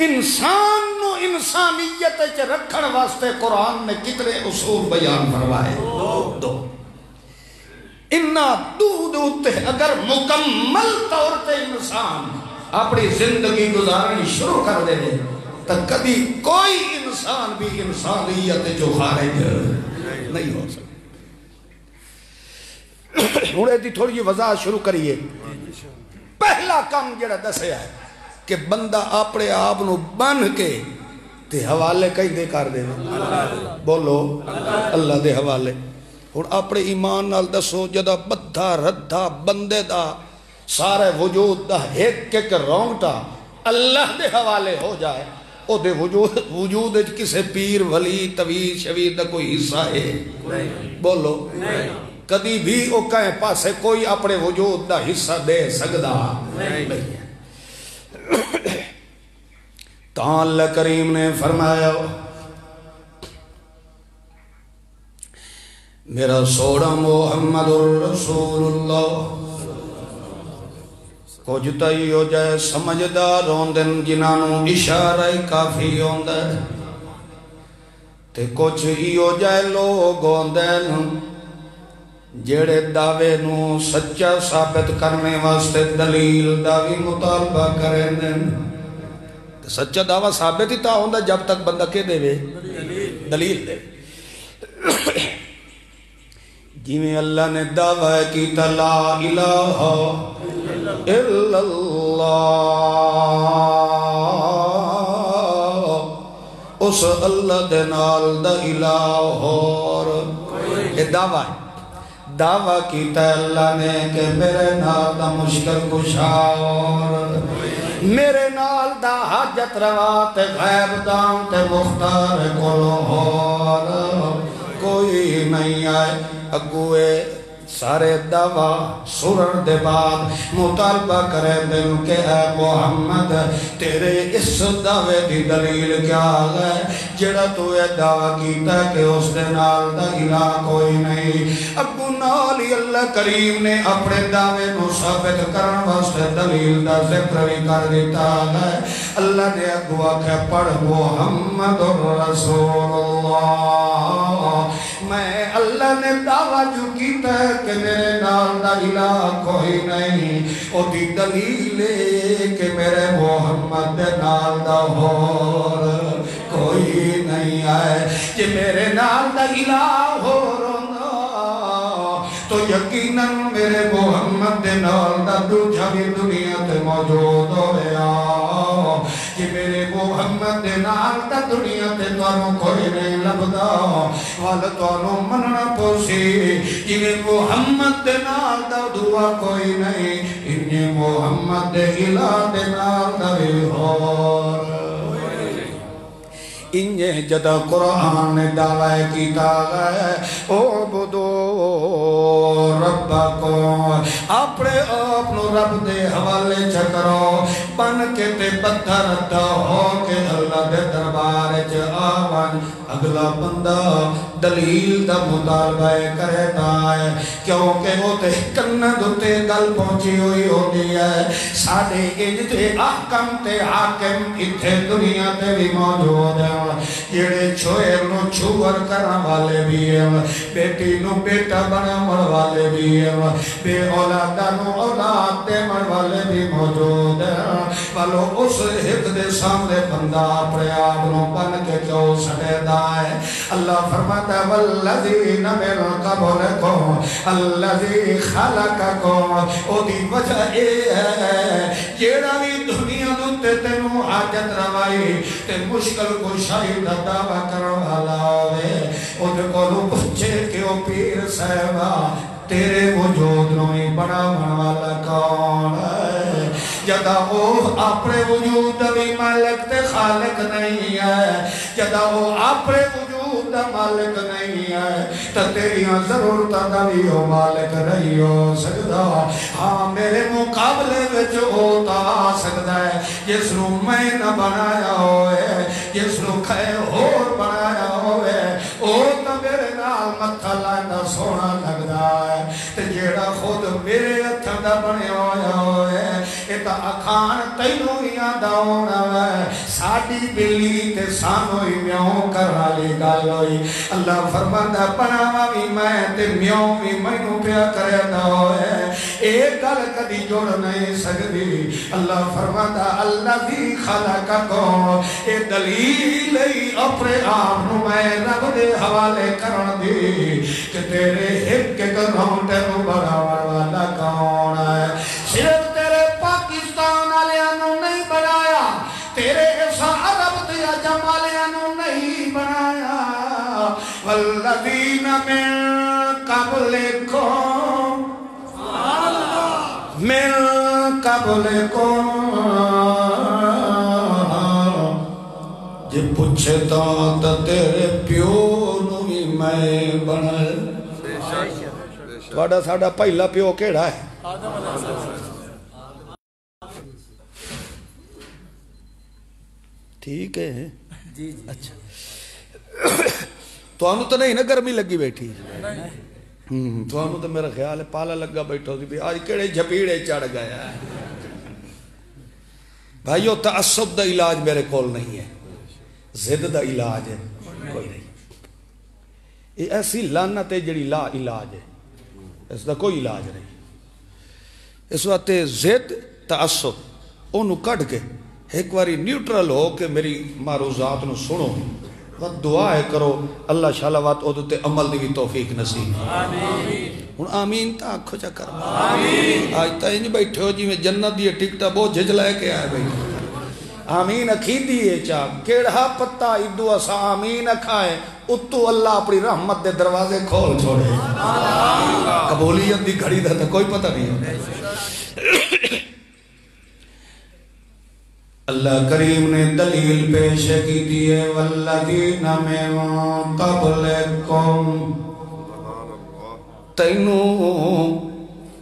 انسان نو انسانیت چ رکھن واسطے قرآن نے کتنے اصول بیان فرمائے دو انہا دودھ اگر مکمل طور تے انسان اپنی زندگی گزارنی شروع کر دے تو کبھی کوئی انسان بھی انسانیت جو خارج نہیں ہو سکتا ہوں ایدی تھوڑی وضاحت شروع کریے پہلا کام جڑا دسیا ہے کہ بندہ اپنے آپ نو بن کے تے حوالے کہیں دے کر دے بولو اللہ دے حوالے اور اپنے ایمان نال دسو جدا بدھا ردھا بندے دا سارے وجود دا ایک رونگٹا اللہ دے حوالے ہو جائے او دے وجود کسے پیر ولی طویل شویر دا کوئی حصہ ہے بولو کدی بھی او کہیں پاسے کوئی اپنے وجود دا حصہ دے سکدا نہیں ہے تاں اللہ کریم نے فرمایا میرا سوڑا محمد الرسول اللہ کچھ تائی ہو جائے سمجھدار ہوندن جنانوں اشارہ کافی ہوندن تے کچھ ہی ہو جائے لوگ ہوندن جیڑے دعوے نو سچا ثابت کرنے واسطے دلیل دعوی مطالبہ کریں دن سچا دعویٰ ثابت ہی تا ہوندہ جب تک بندہ کے دے وے دلیل دے جیویں اللہ نے دعویٰ کی لا الہ الا اللہ اس اللہ دے نال دا الہ اور یہ دعویٰ ہے دعویٰ کیتا اللہ نے کہ میرے نال دا مشکل کشاور میرے نال دا حاجت روا تے غیب دان تے مختار کلوہور کوئی نہیں آئے اگوے سارے دعویٰ سرر دے بعد مطالبہ کرے دن کہ اے محمد تیرے اس دعوے دی دلیل کیا ہے جڑا تو اے دعویٰ کیتا کہ اس دے نال دا الہ کوئی نہیں اگو نالی اللہ کریم نے اپنے دعوے نو ثابت کرن واسطے دلیل دا ذکر بھی کر دیتا ہے اللہ نے اگو آکھے پڑھ محمد الرسول اللہ میں اللہ نے دعویٰ جو کیتا ہے کہ میرے نال دا الہ کوئی نہیں او دی دلیل کہ میرے محمد دے نال دا اور کوئی نہیں آئے کہ میرے نال دا الہ ہو رونا تو یقیناً میرے محمد دے نال دا دوجہ بھی دنیا تے موجود ہویا کہ میرے محمد دے نال دا دنیا تے توانوں کوئی نہیں لبدا والا توانوں مننا پوسی کہ محمد دے نال دا دعا کوئی نہیں انہیں محمد دے الہ دے نال دا بھی اور انہیں جدا قرآن نے دعویٰ کیتا ہے اعبدو ربکم اپنے اپنو رب دے حوالے چکرو بن کے تے بدھا رہتا ہو کہ اللہ دے دربار چ آون اگلا بندہ دلیل دا مطالبہ کرتا ہے کیونکہ وہ تے کنن دوتے گل پہنچی ہوئی ہوتی ہے ساڑھے انجھے احکم تے حاکم اتھے دنیا تے بھی موجود ہیں جیڑے چھوئر نو چھوڑ کرن والے بھی ہیں بیٹی نو بیٹا بنامن والے بھی ہیں بے اولادہ نو اولاد دے من والے بھی موجود ہیں والو اس حق دے سامنے بندہ اپنے آپ نو بن کے کیوں سڑے دائے اللہ فرماتا ہے والذین من قبلکم الذی خلقکم او دی وجہ اے ہے جیڑا بھی دنیا دوتے تینوں حاجت روائی تے مشکل کشائی دا دعویٰ کروالا ہوئے او دے کولو بچے کیوں پیر صاحبہ تیرے وجود نوی بڑا منوالا کون ہے جدا وہ اپنے وجود بھی مالک تے خالق نہیں ہے جدا وہ اپنے وجود دا مالک نہیں ہے تا تیریاں ضرورتاں دا بھی ہو مالک نہیں ہو سکتا ہاں میرے مقابلے وچ ہوتا سکتا ہے جس نو میں نہ بنایا ہوئے جس نو کھائے اور بنایا ہوئے اور تا میرے نال متھا لائنا سونا لگدا ہے تے جیڑا خود میرے ہتھاں دا بنیا ہویا ہوئے اے تا اکھان تینوں ہی آندا ہونا ہے ساڈی بلی تے سانو ہی میوں کرا لی گل ہوئی اللہ فرماندا بناوا بھی میں تے میوں بھی مینوں پیا کردا ہوئے اے گل کدی جوڑ نہیں سکدی اللہ فرماندا الذی خلقکم اے دلیل ہی اپنے آپ نو میں رب دے حوالے کرن دی کہ تیرے ایک گھنٹے نو بڑھاون والا کون ہے صرف تیرے پاکستان والیاں نو نہیں بنایا تیرے ایسا عرب تے عجم والیاں نو نہیں بنایا والذین من قبلکم من قبلکم جے پوچھے تا تیرے پیو نو بھی میں بنا تھوڑا ساڑا پہلا پیو کیڑا ہے ٹھیک ہے اچھا تو انہوں تو نہیں نا گرمی لگی بیٹھی تو انہوں تو میرا خیال ہے پالا لگا بیٹھو سی آج کیڑے جھپیڑے چڑھ گیا ہے بھائیو تعصب دا علاج میرے کول نہیں ہے زد دا علاج ہے کوئی نہیں یہ ایسی لعنت ہے جڑی لا علاج ہے اس دا کوئی علاج نہیں اس وقت زد تعصب انہوں کٹ کے ایک باری نیوٹرل ہو کہ میری معروضات نو سنو وقت دعا کرو اللہ شاءاللہ وقت ادھتے عمل دی بھی توفیق نصیب آمین آمین تا آنکھو چا کر آج تا انج بیٹھے ہو جی میں جنت دی ٹکٹا بہت جھجلائے کے آئے بھائی آمین اکھی دیئے چاہ کیڑا پتا ادو اسا آمین اکھائے اتو اللہ اپنی رحمت دے دروازے کھول چھوڑے قبولیت دی گھڑی دا کوئی پتہ نہیں ہوتا اللہ کریم نے دلیل پیش کی دیئے والذین من قبلکم تینوں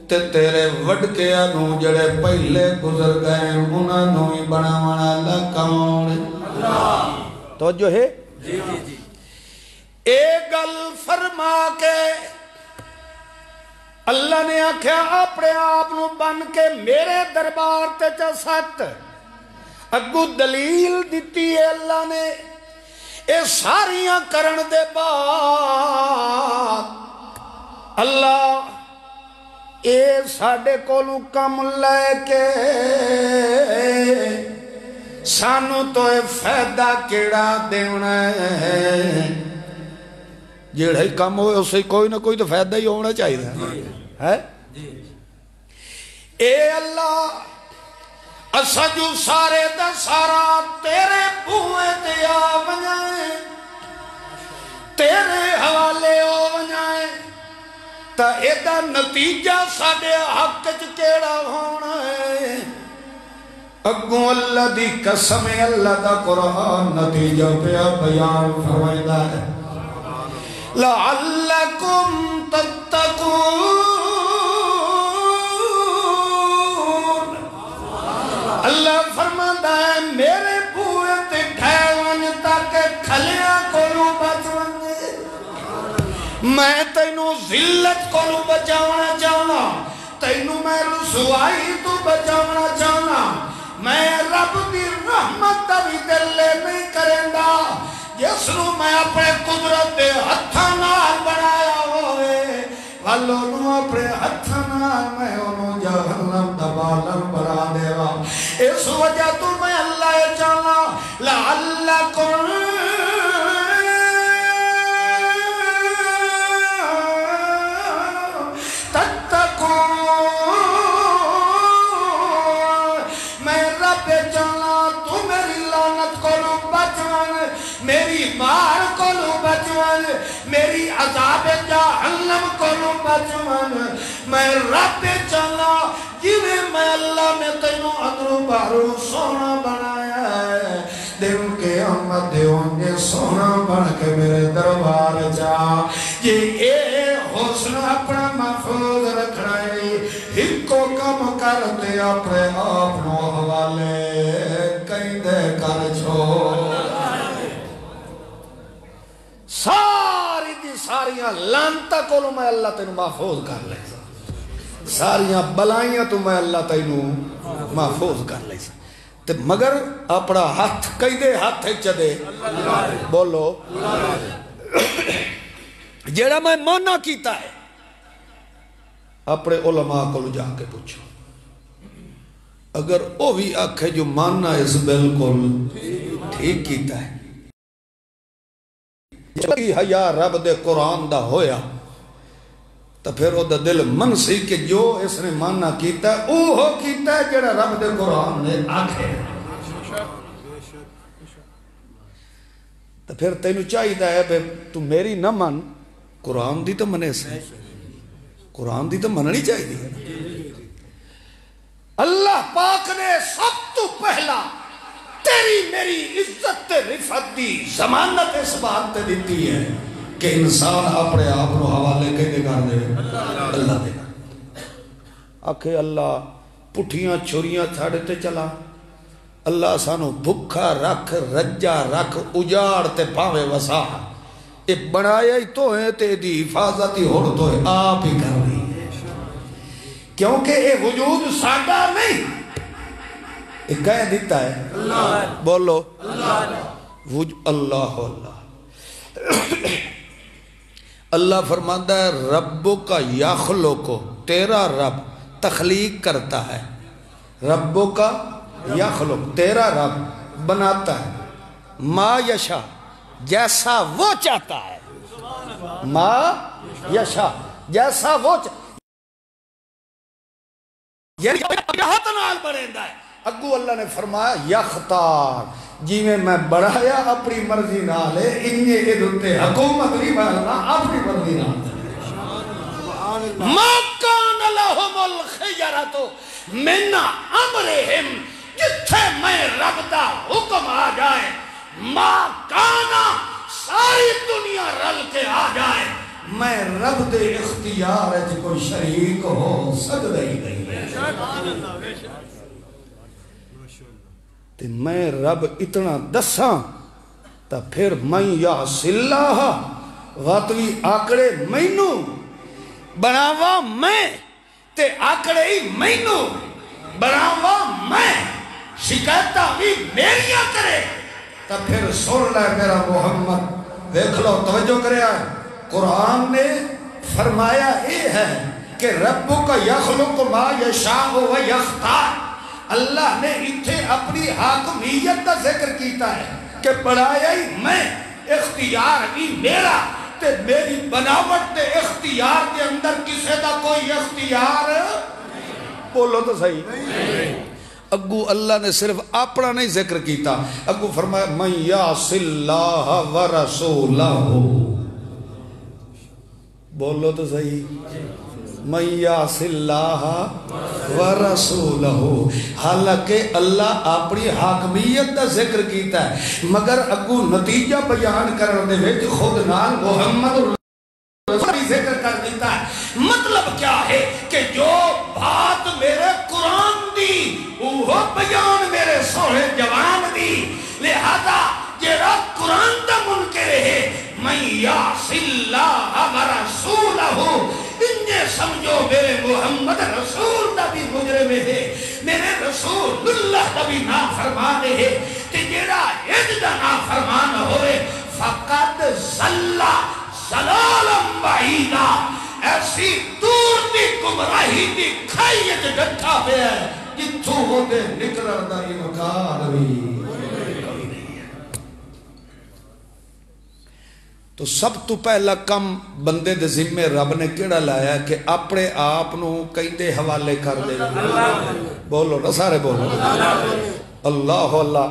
تے تیرے وڈ کے انو جڑے پہلے گزر گئے انہوں ہی بناونا لکھاؤں توجہ ہے ایک گل فرما کے اللہ نے آکھیا اپنے آپ نو بن کے میرے دربار تے چا ست اگو دلیل دیتی ہے اللہ نے اے ساریاں کرن دے بعد اللہ اے ساڑے کولوں کم لے کے سانو تو اے فیدہ کیڑا دیونا ہے جیڑا ہی کم ہوئے اسے کوئی نہ کوئی تو فیدہ ہی ہونا چاہیے ہے اے اللہ اسا جو سارے دا سارا تیرے بوئے دیا ونجائیں تیرے حوالے ہو ونجائیں تا ایدہ نتیجہ ساڑے حق کیڑا ہونا ہے اگوں اللہ دی قسم اللہ دا قرآن نتیجہ پہ بیان فرمائدہ ہے لعلکم تتقون اللہ فرماتا ہے میرے بوئے تے ٹھیون تاکہ کھلیاں کولوں میں تینوں ذلت کو بچانا چاہنا تینوں میں رسوائی تو بچانا چاہنا میں رب دی رحمت بھی دلے نہیں کریں گا جس نو میں اپنے قدرت دے ہتھاں نال بنایا ہوئے والوں نو اپنے ہتھاں نال میں انہوں جہنم دا بالن بنا دے گا اس وجہ تو میں اللہ چاہنا لعلکم میری مار کو لو بچوان میری عذاب جہنم کو لو بچوان میں رب چلا جویں میں اللہ نے تینوں اندروں باہروں سونا بنایا ہے دن کے احمد دیوں گے سونا بن کے میرے دربار جا یہ اے حسن اپنا محفوظ رکھنا ہے ایک کو کم کرتے اپنے اپنوں حوالے کہیں دے کر چھوڑ ساری دی ساریاں لانتا کولو میں اللہ تینوں محفوظ کر لے سا ساریاں بلائیاں تو میں اللہ تینوں محفوظ کر لے سا تے مگر اپنا ہاتھ کئی دے ہاتھ چدے بولو جیڑا میں مانا کیتا ہے اپنے علماء کو جا کے پوچھو اگر او بھی آکھے جو مانا اس بالکل ٹھیک کیتا ہے جبی حیا رب دے قرآن دا ہویا تو پھر او دا دل منسی کہ جو اس نے مانا کیتا ہے او ہو کیتا ہے جڑا رب دے قرآن نے آکھے تو پھر تینو چاہیے ہے بے تو میری نہ من قرآن دی تو منے سے قرآن دی تو مننی چاہیے اللہ پاک نے سب تو پہلا تیری میری عزت رفت دی ضمانت اس بات تے دیتی ہے کہ انسان اپنے آپ نو حوالے کہنے کر دے اللہ دے آکھے اللہ پٹھیاں چھوریاں تھاڑے تے چلا اللہ سانو بھکھا رکھ رجا رکھ اجاڑ تے پاوے وسا اے بنایا ہی تو ہے تے دی حفاظت ہی ہوڑ تو ہے آپ ہی کر رہی ہے کیونکہ اے وجود سادہ نہیں ایک کہہ دیتا ہے اللہ بولو اللہ اللہ فرماتا ہے ربو کا یخلقو تیرا رب تخلیق کرتا ہے ربو کا یخلق تیرا رب بناتا ہے ما یشا جیسا وہ چاہتا ہے ما یشا جیسا وہ چاہتا ہے یعنی ہاتھ نال بڑھیں ہے اگو اللہ نے فرمایا یختار جی میں بڑھایا اپنی مرضی نہ لے انہیں ادھتے حکومت نہیں بڑھنا اپنی مرضی نہ لے ما کان لہم الخیرۃ من امرہم جتھے میں رب دا حکم آ جائے ما کانا ساری دنیا رل کے آ جائے میں رب دے اختیار ہے کوئی شریک ہو سکتا ہی نہیں تے میں رب اتنا دساں تا پھر میں یاس اللہ غاتوی آکڑے مینو بناوا میں تے آکڑے ہی مینو بناوا میں شکایتہ بھی میریاں کرے تا پھر سن لے میرا محمد دیکھ لو توجہ کرے آئے قرآن نے فرمایا یہ ہے کہ رب کا یخلق ما یشاء و یختار اللہ نے اتھے اپنی حاکمیت کا ذکر کیتا ہے کہ بڑھایا ہی میں اختیار بھی میرا تے میری بناوٹ تے اختیار کے اندر کسے دا کوئی اختیار بولو تو صحیح اگو اللہ نے صرف اپنا نہیں ذکر کیتا اگو فرمایا من یعص اللہ و رسولہ بولو تو صحیح من یعص اللہ و رسولہ حالانکہ اللہ اپنی حاکمیت کا ذکر کیتا ہے مگر اگو نتیجہ بیان کرنے وچ خود نال محمد رسول ذکر کر دیتا ہے مطلب کیا ہے کہ جو بات میرے قرآن دی وہ بیان میرے سوہے جوان دی لہذا جیرا قرآن دا منکر ہے من یعص اللہ و سمجھو میرے محمد رسول دا بھی مجرم ہے، میرے رسول اللہ دا بھی نافرمان ہے، تے جیڑا اج دا نافرمان ہوئے فقط ضلع ضلالا بعیدا، ایسی دور دی گمراہی دی کھائی اچ ڈٹھا پیا ہے جتھوں ہوتے نکلن دا امکان بھی۔ تو سب تو پہلا کم بندے دے ذمے رب نے کیڑا لایا ہے کہ اپنے آپ نو کہیں دے حوالے کر دے۔ بولو نا سارے بولو اللہ اللہ۔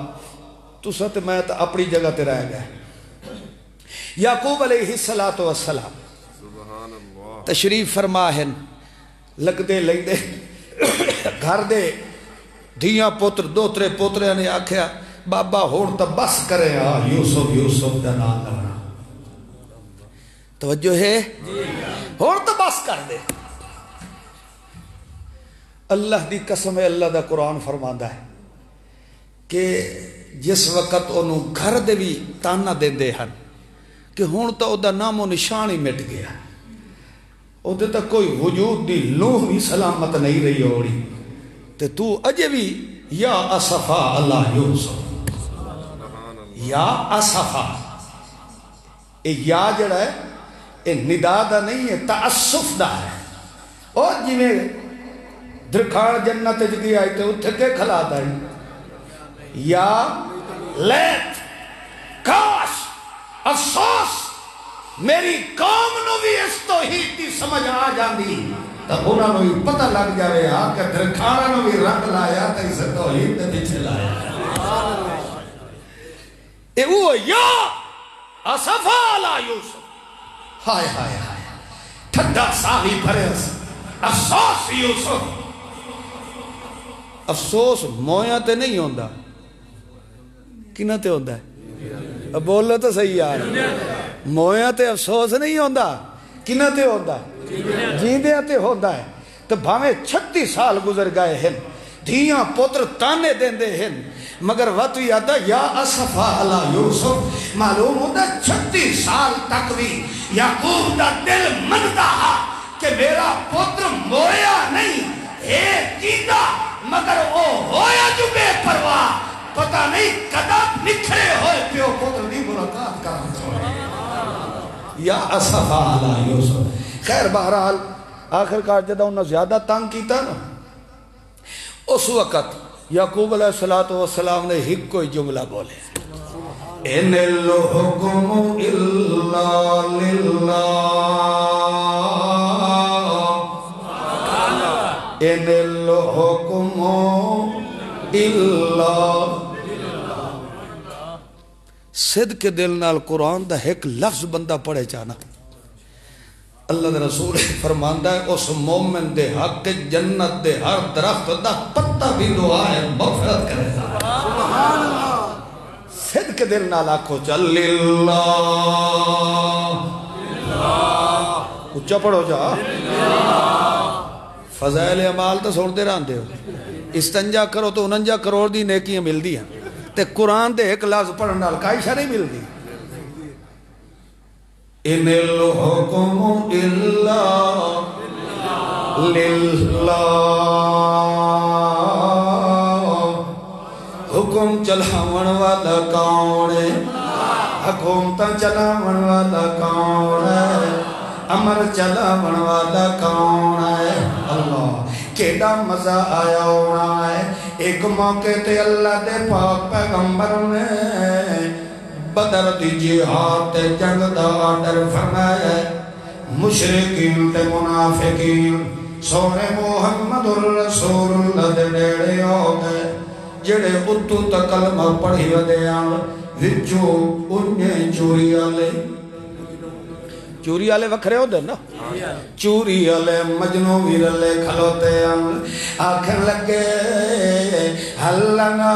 تو ساتھ میں تو اپنی جگہ تے رہ گئے۔ یعقوب علیہ السلام تشریف فرما ہے، لگ دے لگ دے گھر دے دھیاں پوتر دوترے پوترے نے آکھیا بابا ہوڑ تا بس کرے یوسف دا نام لینا۔ توجہ ہے ہوڑ تا بس کر دے۔ اللہ دی قسم ہے، اللہ دا قرآن فرماندا ہے کہ جس وقت انہوں گھر دے بھی تانا دے دے ہن کہ ہون تا او دا نام و نشان ہی مٹ گیا، او دے تا کوئی وجود دی لوح بھی سلامت نہیں رہی ہوڑی، تے تو اجے بھی یا اسفا اللہ یوسف، یا اسفا، اے یا جڑا ہے اے ندا دا نہیں ہے، تعصف دا ہے۔ اور جی میں درکھان جنت جگی آئی تے اتھے کے کھلا دا ہے یا لیت کاش افسوس میری قوم نو بھی اس توحید دی سمجھ آ جاندی تب انہوں نے بھی پتہ لگ جاوے کہ درکھانا نو بھی رنگ لایا تو اسے توحید دے پیچھے لایا۔ اے وہ یا اسفا علی یوسف، ہائے ہائے ہائے ٹھڈا ساہی پھرس افسوس یوسف۔ افسوس مویاں تے نہیں ہوندہ، کنہ تے ہوندہ ہے؟ بولو تو صحیح یار، مویاں تے افسوس نہیں ہوندہ، کنہ تے ہوندہ ہے؟ جیندے تے ہوندہ ہے۔ تو بھامے 36 سال گزر گئے ہیں، دھیاں پوتر تانے دیں دے ہیں، مگر وقت یاد ہے یا اسفا علی یوسف۔ معلوم ہوتا ہے 36 سال تک بھی یعقوب دا دل مندہ کہ میرا پوتر مویا نہیں ہے جیندہ، مگر وہ ہویا جو بے پرواہ، پتہ نہیں قدم نکھرے ہوئے پیو پوتر دی ملاقات کرنا۔ یا اسفا علی یوسف۔ خیر بہرحال آخر کار جدہ انہوں نے زیادہ تنگ کیتا نا، اس وقت یعقوب علیہ السلام نے ہی کوئی جملہ بولے، ان الحکم الا للہ، ان الحکم الا صدق کے دل نال قرآن دا ایک لفظ بندہ پڑھے چاہنا، اللہ دے رسول فرماندہ ہے اس مومن دے حق جنت دے ہر درخت دا پتہ بھی دعا ہے مغفرت کرے گا۔ صدق کے دل نال آکھو چل للہ، اچھا پڑھو جا، فضائل اعمال تو سوڑ دے رہاں دے ہو، استنجا کرو تو 49 کروڑ دی نیکیاں مل دی ہیں، تے قرآن دے ایک لفظ پڑھن نال کائی شہ نہیں مل دی۔ ان الحکم الا للہ، حکم چلاون والا کون ہے، حکومت چلاون والا کون ہے، امر چلاون والا کون ہے، اللہ۔ کیڑا مزہ آیا ہونا ہے ایک موقع تے اللہ دے پاک پیغمبر نے بدر دی جہاد تے جنگ دا آرڈر فرمایا، مشرکین تے منافقین سونے محمد الرسول اللہ دے ڈیڑے ہو گئے، جڑے اتو تا کلمہ پڑھی ودے آن وچو انہیں چوری آلے وکھرے ہو دے نا، چوری آلے مجنو ویرلے کھلوتے آن، آکھن لگے حلنا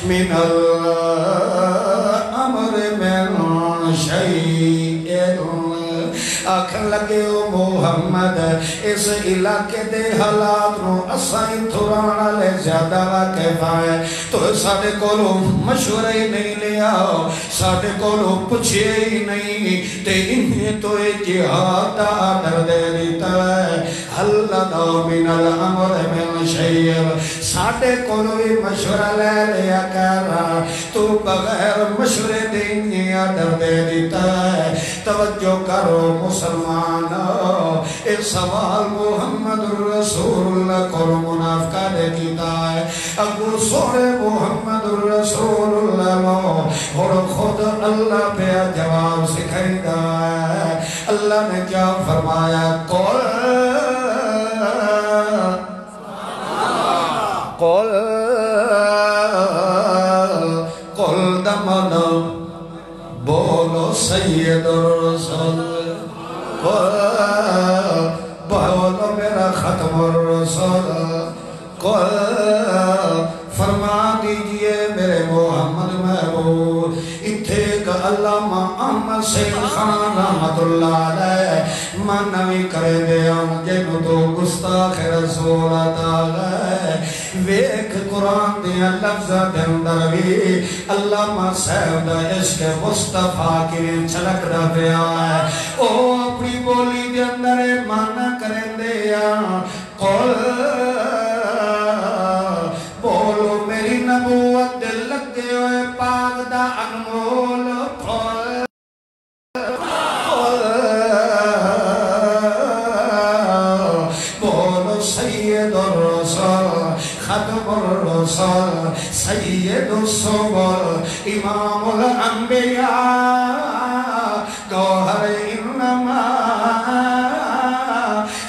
من الامر من شیئن آکھن لگے او محمد اس علاقے دے حالات نو اسائی تھرانا لے زیادہ واقف آئے تو ساڑھے کولو مشورہ ہی نہیں لیا ساڑھے کولو پوچھے ہی نہیں تے انہیں تو جہاد آدر دے دیتا ہے اللہ من الامر من شیب ساڑھے کولو ہی مشورہ لے لیا کر رہا تو بغیر مشورے دیں آدر دے دیتا ہے توجہ کرو مسلمان ایک سوال محمد الرسول اللہ کو منافقہ دے دیتا ہے اگو سورے محمد الرسول اللہ اور خود اللہ پہ جواب سکھائی دا ہے اللہ نے کیا فرمایا قل دمن بولو سید الرسول بولو میرا ختم الرسول فرما دیجئے میرے محمد محبوب اتھے کا علامہ احمد شیخ خان رحمت اللہ علیہ منوی کرے دے جنو تو گستاخ رسول عطا ویک قرآن دیا لفظ دے اندر بھی علامہ صاحب دا عشق مصطفیٰ کی چھلک دا پیا ہے او اپنی بولی دے اندر مانا کرے دیا بولو میری نبوت دل لگے ہوئے پاک دا انمول بولو سید الرسول ختم الرسول سید الصبر امام الانبیاء گوہر انما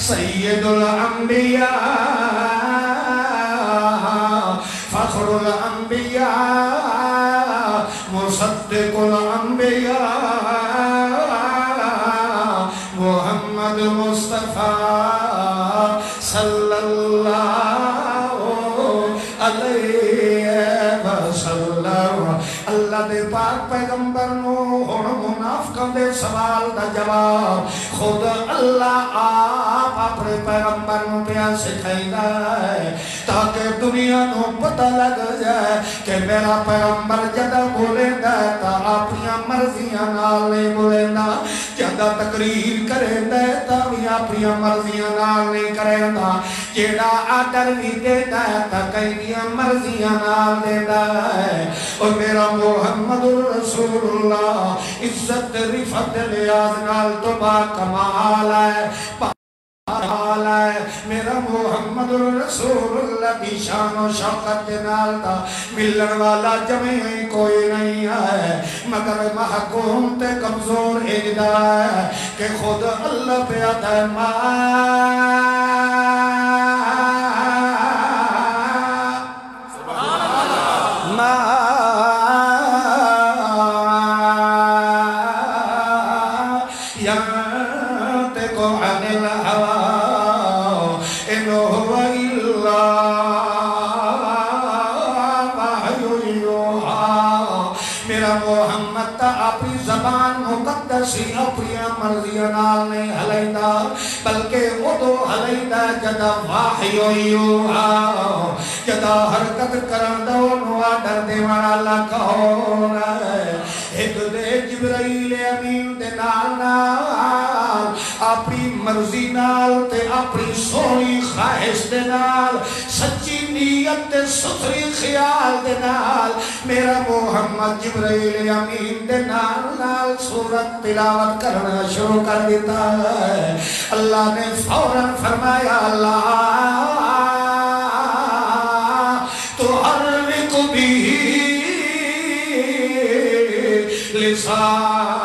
سید الانبیاء فخر الانبیاء مصدق الانبیاء محمد مصطفیٰ صلی اللہ علیہ وسلم اللہ دے پاک پیغمبر نو اور منافقوں دے سوال دا جواب خود اللہ آپ اپنے پیغمبر نو پیا سکھائی ہے تاکہ دنیا نو پتہ لگ جائے کہ میرا پیغمبر جدہ بولے دا تا اپنی مرضیاں نال نہیں بولے دا جدہ تقریر کرے دا تا بھی اپنی مرضیاں نال نہیں کرے دا جیڑا آدر بھی دے دا تا کئی مرضیاں نال دے دا ہے اور میرا محمد رسول اللہ عزت رفت لیاز نال تو با کمال ہے میرا محمد رسول اللہ کی شان و شوقت نال تا ملن والا جمعی کوئی نہیں ہے مگر محکوم تے کمزور اجدا ہے کہ خود اللہ پہ آتا ہے اپنی مرضیاں نال نہیں ہلیندہ بلکہ وہ تو ہلیندہ جدہ واحی ہوئیو جدہ حرکت کرندہ نوا ڈر دیوانا لکھو ایک دے جبرائیل امین دے نال نال اپنی مرضی نال تے اپنی سونی خواہش دے نال سچی نیت تے ستری خیال دے نال میرا محمد جبرائیل امین دے نال نال سورت تلاوت کرنا شروع کر دیتا ہے اللہ نے فوراً فرمایا اللہ تو حرک بھی لسانک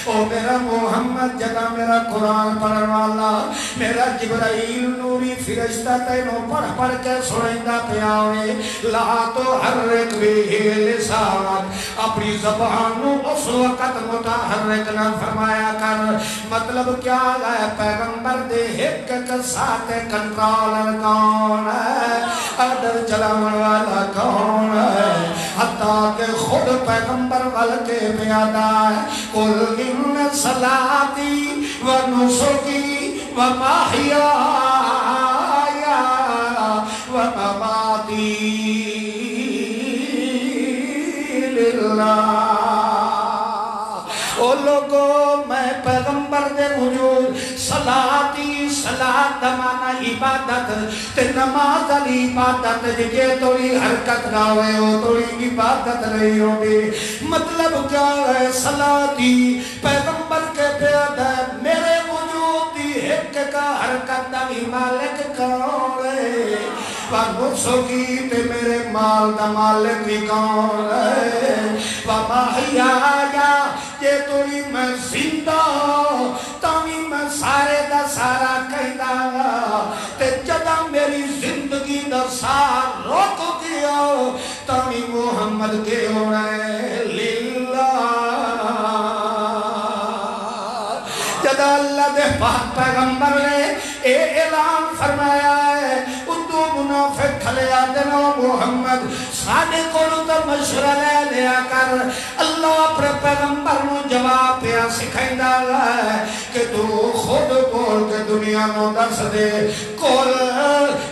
او میرا محمد جگہ میرا قرآن پڑھن والا میرا جبرائیل نوری فرشتہ تینوں پڑھ کے سنائندہ پیاوے لا تو حرک بھی لسانک اپنی زبانوں اس وقت متحرک نہ فرمایا کر مطلب کیا ہے پیغمبر دے ایک ساتھ کنٹرولر کون ہے ادر چلاون والا کون ہے حتیٰ کہ خود پیغمبر ول کے پیادا ہے قل ان صلاتی و نسکی و محیای و مماتی للہ او لوگو میں پیغمبر دے وجود صلاتی صلات دمانا عبادت تے نماز علی عبادت جے توڑی حرکت نہ ہوئے ہو توڑی عبادت نہیں ہوگی مطلب کیا ہے صلاتی پیغمبر کے پیادہ ہے میرے وجود دی ایک کا حرکت دا مالک کون ہے وَنُسُ کی تے میرے مال دا مالک بھی کون ہے وَمَحْيَايَا یہ توڑی میں زندہ تامی میں سارے دا سارا کہنا تے جدا میری زندگی دا سار روک دیا تامی محمد کے ہونے للہ جدا اللہ دے پاک پیغمبر نے اے اعلان فرمایا ہے اندو منافق کھلے آدھے نو محمد ساڑھے کولو تا مشورہ لے لیا کر اللہ پر پیغمبر نو جواب پیا سکھائی ڈالا ہے کہ تو خود بول کے دنیا نو دس دے کول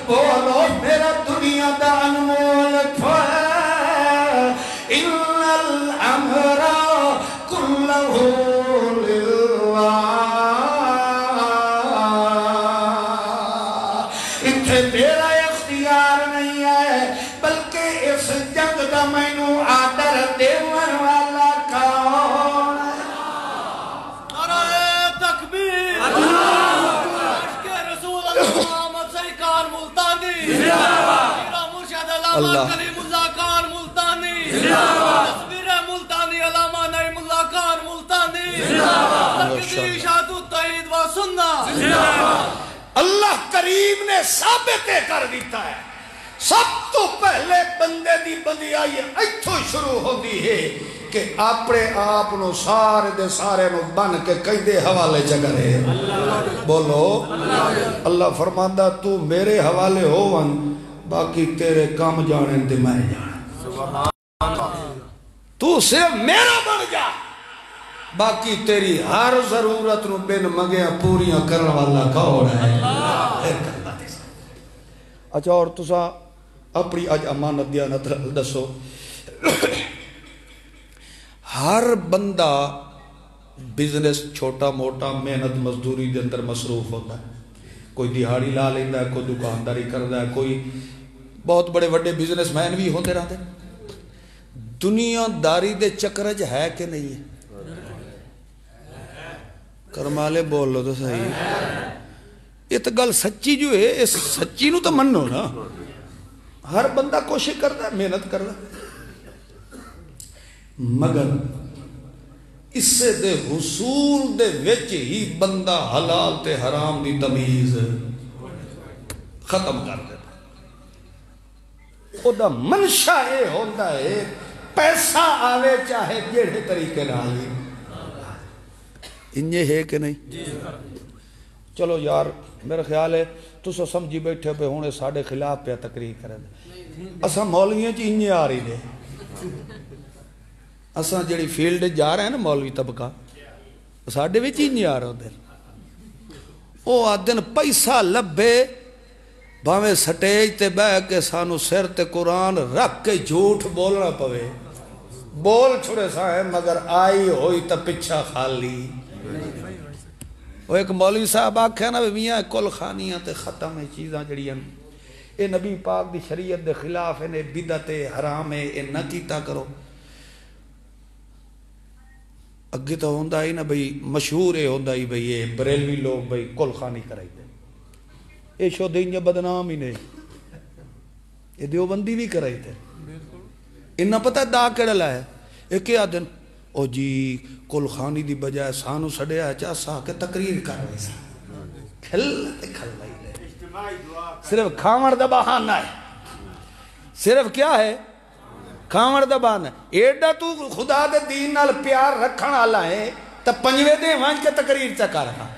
بولو میرا دنیا دا انمول پھر ان الامر کلہ للہ اتھے میرا اختیار نہیں ہے بلکہ اس جنگ دا مینو آدر دیون والا کون ہے نعرہ تکبیر عشق رسول اللہ محمد سرکار ملتانی میرا مرشد علامہ کریم اللہ کار ملتانی تصویر ملتانی علامہ نعیم اللہ کار ملتانی تقدیر شہادت التوحید و سنہ اللہ کریم نے ثابت کر دیتا ہے سب تو پہلے بندے دی بندی آئی ایتھو شروع ہوتی ہے کہ اپنے آپ نو سارے دے سارے نو بن کے کئی دے حوالے جگرے بولو اللہ فرماندہ تو میرے حوالے ہو ون باقی تیرے کام جانے تے میں جانے تو صرف میرا بن جا باقی تیری ہر ضرورت نو بن مگیاں پوریاں کرنے والا کون ہے اچھا اور تسا اپنی اج امانت دیانت دسو ہر بندہ بزنس چھوٹا موٹا محنت مزدوری دے اندر مصروف ہوتا ہے کوئی دیہاڑی لا لیندہ ہے کوئی دکانداری کردا ہے کوئی بہت بڑے بڑے بزنس مین بھی ہوتے رہتے دنیا داری دے چکرج ہے کہ نہیں ہے کرمالے بول لو تو صحیح یہ تو گل سچی جو ہے اس سچی نو تو منو نا ہر بندہ کوشش کرتا ہے محنت کرتا مگر اس سے دے حصول دے وچ ہی بندہ حلال تے حرام دی تمیز ختم کر دیتا او دا منشا اے ہوتا ہے پیسہ آوے چاہے جیڑے طریقے نہ آئی انجھے ہے کہ نہیں چلو یار میرا خیال ہے تو سو سمجھی بیٹھے پہ ہونے ساڑھے خلاف پہ تقریر کریں اساں مولویاں چی انجھے آ رہی دے اساں جڑی فیلڈ جا رہے ہیں نا مولوی طبقہ ساڑھے بھی چی انجھے آ رہا دے او آدن پیسہ لبے باویں سٹیج تے بے کے سانو سر تے قرآن رکھ کے جھوٹ بولنا پوے بول چھوڑے سا ہے مگر آئی ہوئی تا پچھا خالی وہ ایک مولوی صاحب آکھے نا میاں کل خانیاں تے ختم ہے چیزاں جڑیاں اے نبی پاک دی شریعت دے خلاف ہے بدعت حرام ہے اے نہ کیتا کرو اگے تو ہوندا ہی نا بھئی مشہور ہے ہوندا ہی بھئی یہ بریلوی لوگ بھئی کل خانی کرائی دے اے شو دین یا بدنام ہی نہیں یہ دیوبندی بھی کرائی دے انہا پتہ دا کڑا لائے ایک کیا دن او جی کل خانی دی بجائے سانو سڑے آئے چاہ سا کے تقریر کر رہی سا کھلتے کھل رہی لے صرف کھامر دا بہانہ ہے صرف کیا ہے کھامر دا بہانہ ہے ایڈا تو خدا دے دین نال پیار رکھن آلا ہے تا پنجوے دے وانچ کے تقریر چکا رہا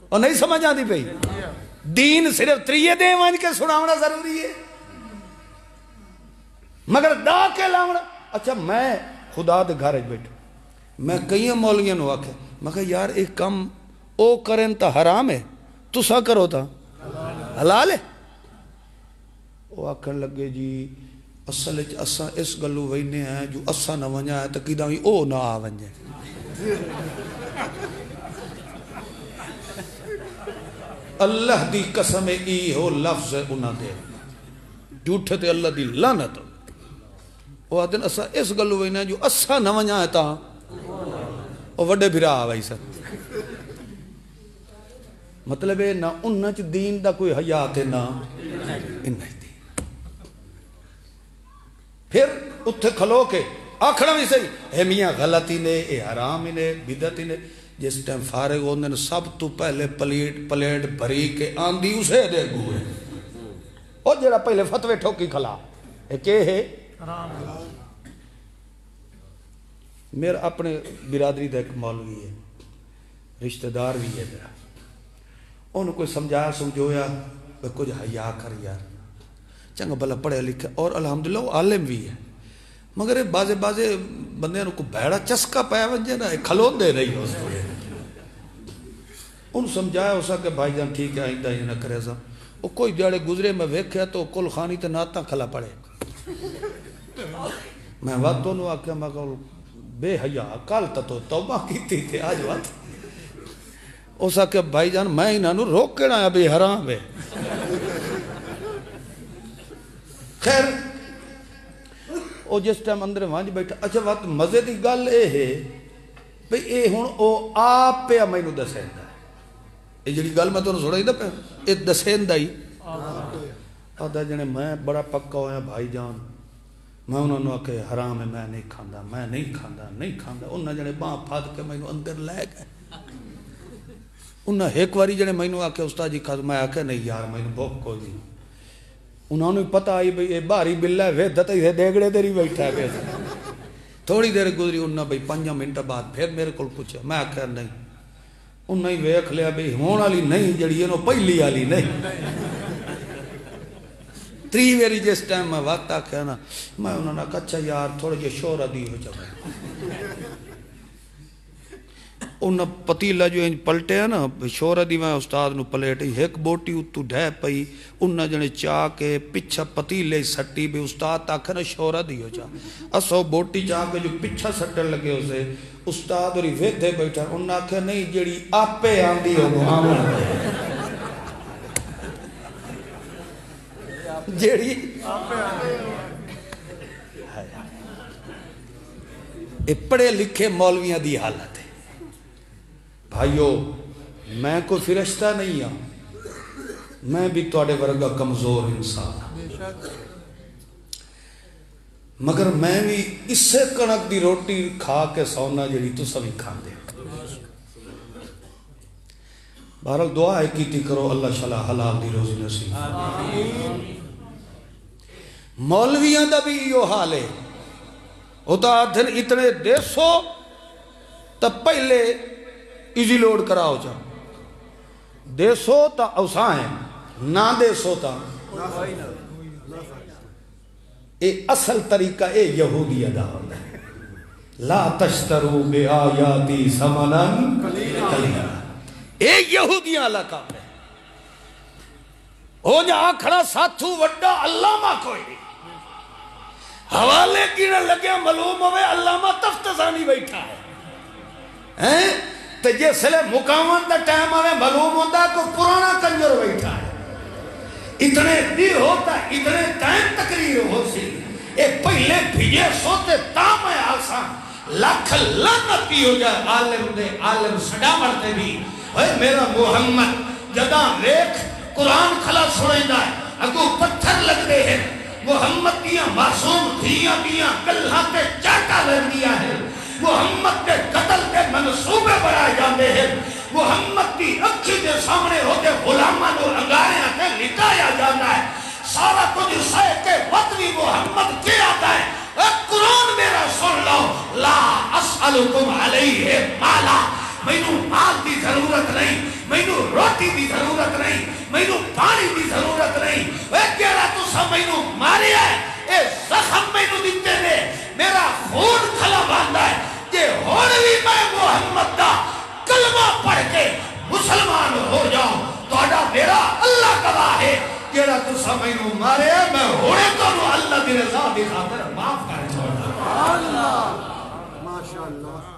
اور نہیں سمجھ آتی پہی دین صرف تریے دے وانچ کے سناونا ضروری ہے مگر دا کے لاؤنا. اچھا میں خدا دے گھر بیٹھا میں کئی مولویاں نو آکھے میں کہا یار ایک کم او کرن تا حرام ہے تسا کرو تا حلال ہے. وہ آکھن لگے جی اصل اساں اس گلو وینے ہیں جو اساں نہ ونجا ہے تو کداں بھی او نہ آ ونجے. اللہ دی قسم ای ہو لفظ انہاں دے جھوٹے تے اللہ دی لعنت. وہ آدھن اساں اس گلو وینے ہیں جو اساں نہ ونجا ہے تا وہ وڈے بھرا آوائی سر. مطلب ہے نہ انہاں چ دین دا کوئی حیات ہے نہ انہاں دی. پھر اتھے کھلو کے آکھنا بھی صحیح اے میاں غلطی نے اے حرام ہی نے بدعت ہی نے. جس ٹائم فارغ ہوندے نے سب تو پہلے پلیٹ بھری کے آندھی اسے دے گوئے اور جڑا پہلے فتوے ٹھوکی کھلا اے کہ ہے میرا اپنے برادری دا ایک مولوی ہے رشتہ دار بھی ہے میرا. انہوں کوئی سمجھایا سمجھویا کچھ حیا کر یار چنگا بھلا پڑھے لکھے اور الحمدللہ وہ عالم بھی ہے مگر بازے بندے کو بھیڑا چسکا پایا ونجے نا کھلون دے رہی ہو. ان سمجھایا ہو سا کہ بھائی جان ٹھیک ہے آئندہ ہی نہ کرے سا. وہ کوئی دیڑے گزرے میں ویکھیا تو کل خانی تے ناتاں کھلا پڑے. میں وقت انہوں آکھیا میں کہا بے حیا کل تو توبہ کیتی تھے آج وقت. اس آکھیا بھائی جان میں انہاں نو روکنا ہے بے حرام ہے. خیر او جس ٹائم اندر وانج بیٹھا. اچھا وقت مزے دی گل اے ہے بھئی اے ہن او آپ پہ مینوں دسیندا ہے. اے جڑی گل میں تانوں سنائی نا پیا اے دسیندا ہی آدھا جنے میں بڑا پکا ہویا بھائی جان میں انہوں نے آکھے حرام ہے میں نہیں کھاندا. انہاں جنے باں پھاد کے مینوں اندر لے گئے. انہاں ایک واری جنے مینوں آکھے استاد جی کھا میں آکھے نہیں یار مینوں بھوک کوئی نہیں. انہوں نے پتہ آئی بھئی اے باری بلہ ہے ویدت ہے دیگڑے دیری بیٹھا ہے. تھوڑی دیر گزری انہوں نے 5 منٹ بعد پھر میرے کو پوچھا میں آکھا نہیں. انہوں نے ویکھ لیا بھئی ہون والی نہیں جڑی انہوں پہلی والی نہیں. 3 ویری جس ٹائم میں وقت آکھا نا میں انہوں نے کہا اچھا یار تھوڑے جے شورہ دی ہو جائے. انہوں پتیلہ جو انج پلٹے ہیں نا شورہ دی میں استاد نو پلیٹ ایک بوٹی اتو ڈھے پئی. انہوں جنے چاہ کے پچھا پتیلے سٹی بھی استاد تاکھا نا شورہ دی ہو جا. اسو بوٹی چاہ کے جو پچھا سٹر لگے اسے استاد اور ویدھے بیٹھا. انہوں آکھا نہیں جڑی آپے آندھی ہو محمد جڑی اے پڑھے لکھے مولویاں دی حالت ہے. بھائیو میں کوئی فرشتہ نہیں ہوں میں بھی توڑے ورگا کمزور انسان مگر میں بھی اس سے کنک دی روٹی کھا کے سونا جڑی تو سبھی کھان دے. بہرحال دعا ہے کیتی کرو اللہ شاء حلال دی روزی نصیب. مولویاں دا بھی یہ حال ہے ہوتا دن اتنے دیسو تب پہلے ایزی لوڈ کراؤ جا دیسو تا اوساں ہیں نہ دیسو تا اے اصل طریقہ اے یہودی ادا ہوتا ہے. لا تشترو بے آیاتی سمنن قلیلا اے یہودیاں علاقہ ہے. ہو جا کھڑا ساتھو وڈا علامہ کوئی حوالے کی نہ لگیا معلوم ہوئے علامہ تفتزانی بیٹھا ہے تو جس لئے مقامت دا ٹائم آوے معلوم ہوتا ہے کو پرانا کنجر بیٹھا ہے. اتنے دیر ہوتا ہے اتنے ٹائم تقریر ہو سی اے پہلے بھیجے سوتے تام ہے آسان لاکھ لعنتی ہو جائے عالم دے عالم سڑا مرتے بھی. اے میرا محمد جدہ ریکھ قرآن کھلا سنیں دا ہے اگو پتھر لگ رہے ہیں محمد دیا معصوم دھیاں دیا کلہاں تے چاٹا لگ دیا ہے. محمد کے قتل کے منصوبے بڑھائے جاندے ہیں. محمد کی اکھی دے سامنے ہوتے غلامہ نو انگارے آتے لٹایا جانا ہے. سارا کچھ سائے کے وطنی محمد کے آتا ہے. قرآن میرا سن لو لا اسألکم علیہ مالا مینوں مال دی ضرورت نہیں مینوں روٹی دی ضرورت نہیں مینوں پانی دی ضرورت نہیں. اے کیڑا تو سب مینوں ماریا ہے اے زخم میں مسلمان ہو جاؤں توڑا میرا اللہ گواہ ہے جیڑا تسا مینوں مارے میں ہونے تو اللہ دی رضا دی خاطر معاف کر چھوڑا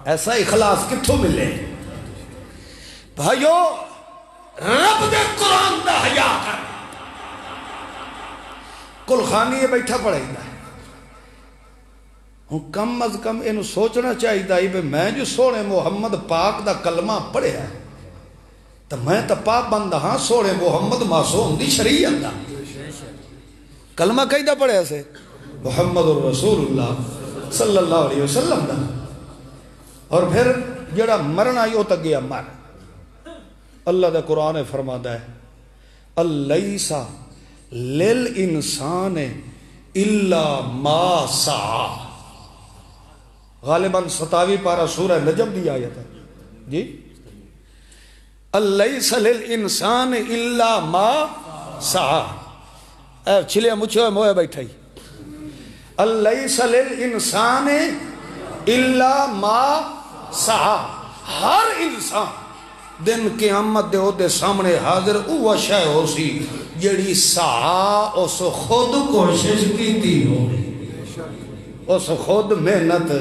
ایسا اخلاص کتھوں ملے بھائیو رب دے قرآن دا حیا کر کل خانی یہ بیٹھا پڑھائی دا ہوں کم از کم انہوں سوچنا چاہیے دا میں جو سونے محمد پاک دا کلمہ پڑھے ہے تو میں تو پاک بندہ ہاں سونے محمد معصوم دی شریعت دا کلمہ کئی دا پڑھے ایسے محمد الرسول اللہ صلی اللہ علیہ وسلم دا اور پھر جڑا مرنا یو تک گیا مر اللہ دا قرآن فرماتا ہے اللیسا للانسان الا ما سعی غالباً 27 پارہ سورہ نجم دی آیت ہے جی اللیسا للانسان الا ما سعی اے چھلے مچھے ہوئے موئے بیٹھائی اللیسا للانسان الا ما سعی ہر انسان دن قیامت دے ہوتے سامنے حاضر اوہ شے ہو سی جڑی سعی اس خود کوشش کیتی ہونی اس خود محنت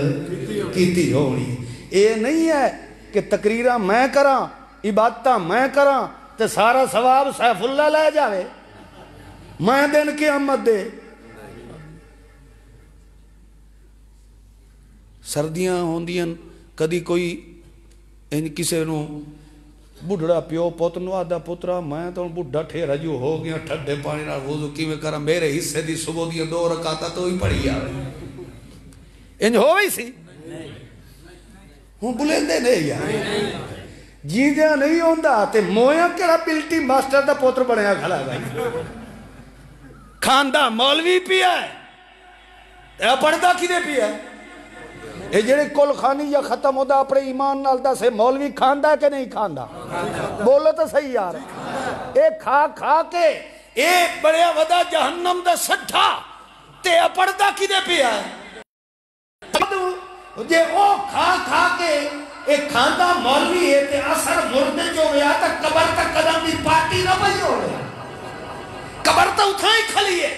کیتی ہونی اے نہیں ہے کہ تقریرہ میں کراں عبادتہ میں کراں تے سارا ثواب سیف اللہ لے جاوے میں دن قیامت دے سردیاں ہوندیاں کدی کوئی ان کسے نو بڑھڑا پیو پوت نو آدھا پترا میں تو بڑھڑا ٹھیرا جو ہو گیا ٹھڈے پانی نہ وضو کی میں کرا میرے حصے دی صبح دی 2 رکعتاں تو ہی پڑھی آوے انج ہو گئی سی ہوں بلندے نہیں یار جی دیا نہیں ہوندا تے مویا کیڑا پلٹی ماسٹر دا پوتر بنیا کھڑا گئی کھاندہ مولوی پیا ہے پڑھدا کدے پیا ہے یہ جڑے کل خانی یا ختم ہوتا اپنے ایمان نالدہ سے مولوی کھاندہ ہے کہ نہیں کھاندہ بولو تو صحیح یار اے کھا کھا کے اے بڑے ودا جہنم دا سٹھا تے اپڑدہ کی دے پیا ہے جے او کھا کھا کے اے کھاندہ مولوی ہے تے اثر مردے جو گیا تا قبر تا قدم دی پارٹی نہ بھئی ہو رہا قبر تا اٹھائیں کھلیے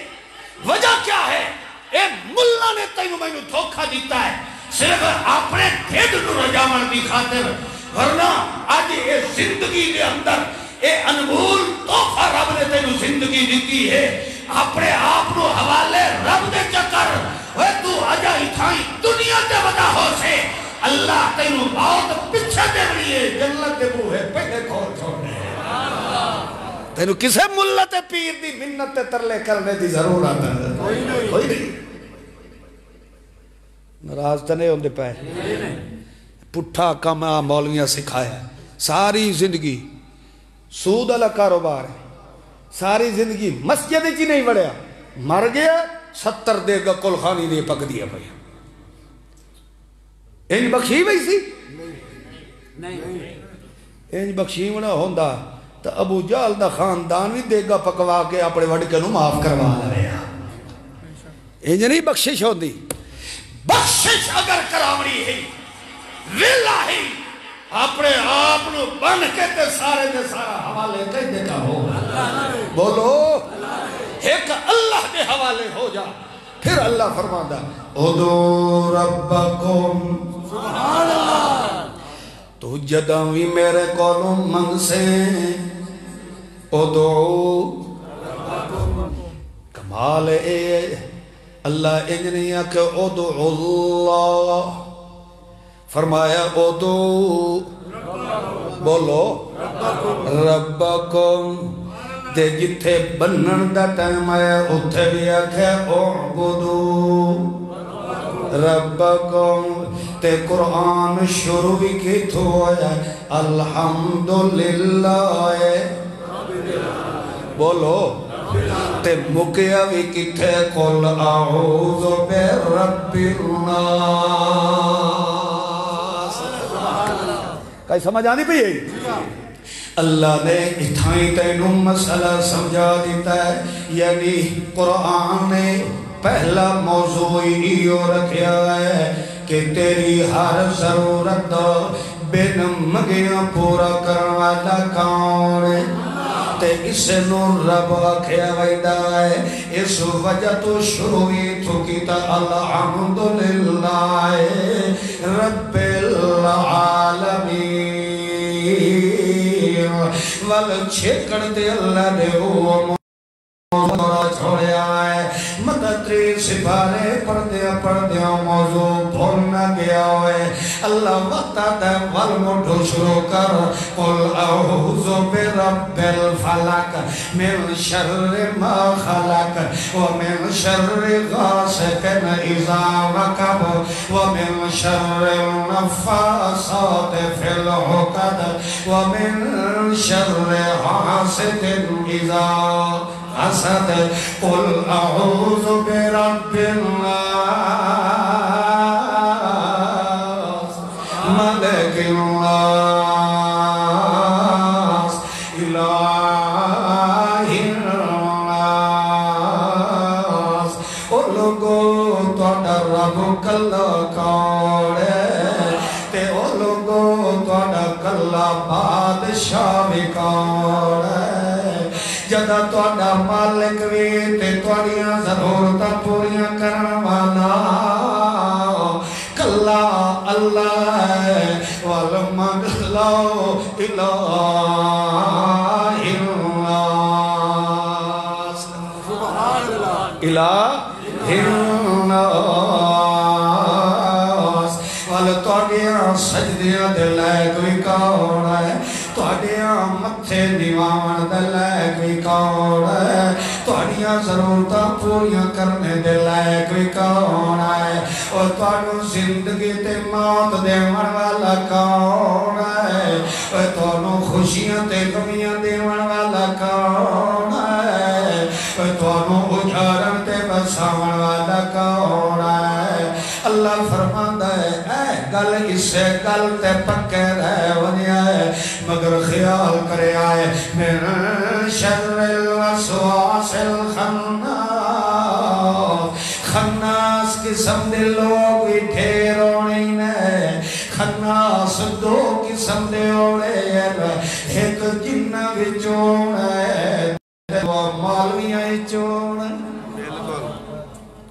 وجہ کیا ہے اے ملہ نے تینوں میں دھوکہ دیتا ہے صرف اپنے ٹھیڈ نو رجامن دی خاطر ورنہ آج اے زندگی دے اندر اے انمول تحفہ رب نے تینو زندگی دیتی ہے اپنے آپ نو حوالے رب دے چکر وہ تو آجا اتھائی دنیا دے ودا ہو سے اللہ تینو بہت پچھے دے لیے جنت دے بوہے پہلے کھول چھوڑنے تینو کسے ملت پیر دی منت ترلے کرنے دی ضرورت ہے کوئی نہیں ناراض تو نہیں ہوندے پائے پٹھا کم مولویاں سکھایا ساری زندگی سود والا کاروبار ہے ساری زندگی مسجد ہی نہیں بڑھیا مر گیا 70 دے گا کل خانی دے پک دیا پہ انج بخشی بھئی سی انج بخشی ہونا ہوندہ تو ابو جال دا خاندان بھی دے گا پکوا کے اپنے وڈکے نو معاف کروا لیا انج نہیں بخشش ہوندی بخشش اگر کراوڑی ہے ویلا ہے اپنے آپ نو بن کے تے سارے دے سارا حوالے کہیں دے کا ہو بولو ایک اللہ دے حوالے ہو جا پھر اللہ فرماندہ ادو ربکم سبحان اللہ تو جداوی میرے کولوں منگ سے ادو کمال اے اللہ انجنی کہ ادعو اللہ فرمایا ادعو بولو ربکم تے جتھے بنن دا ٹائم آیا اتھے بھی آکھے اعبدو ربکم تے قرآن شروع بھی کی تو آیا الحمدللہ بولو تے مکیا بھی کتھے قل اعوذ برب الناس کئی سمجھ آنی پہ یہی اللہ نے اتھائیں تینوں مسئلہ سمجھا دیتا ہے یعنی قرآن نے پہلا موضوع یہ رکھیا ہے کہ تیری ہر ضرورت بن مگیاں پورا کروالا کون ہے تے اس نور رب آکھیا ویدہ ہے اس وجہ تو شروعی تو کیتا الحمدللہ رب العالمین وال چھکڑ دے اللہ نے وہ موضوع چھوڑے آئے مدتری سپارے پردیاں موضوع بھولنا گیا ہوئے اللہ وقت ہے والمڈو شروع کر قل اعوذ برب الفلق من شر ما خلق ومن شر غاسق اذا وقب ومن شر النفاثات في العقد ومن شر حاسد اذا حسد قل اعوذ برب الناس ملك الناس الہ الناس او لوگو توڑا رب کلا کوڑے تے او لوگو توڑا کلا بادشاہ بھی کوڑے جدہ توڑا مالک وی تے توڑیاں ضرورتاں پوریاں کرن والا کلا اللہ ہے والمد لا الہ الناس الہ الناس وال توڑیاں سجدیاں دے لائق بھی کون ہے توڑیاں متھے نیوان دے لائق بھی کون ہے توڑیاں ضرورتاں پوریاں کرنے دے لائق بھی کون ہے اور توڑوں زندگی تے موت دے من والا کون ہے اور توڑوں خوشیاں تے غمیاں دے من والا کون ہے اور توڑوں اجھارن تے بساون والا کون ہے اللہ فرماندہ ہے اے گل اسے گل تے پکے رہے ونیا ہے مگر خیال کرے آئے من شر الوسواس الخناس خناس قسم دے لوگ اٹھے رونین ہے خناس دو قسم دے اوڑے ایک جنہ بھی چون ہے وہ مالویاں چون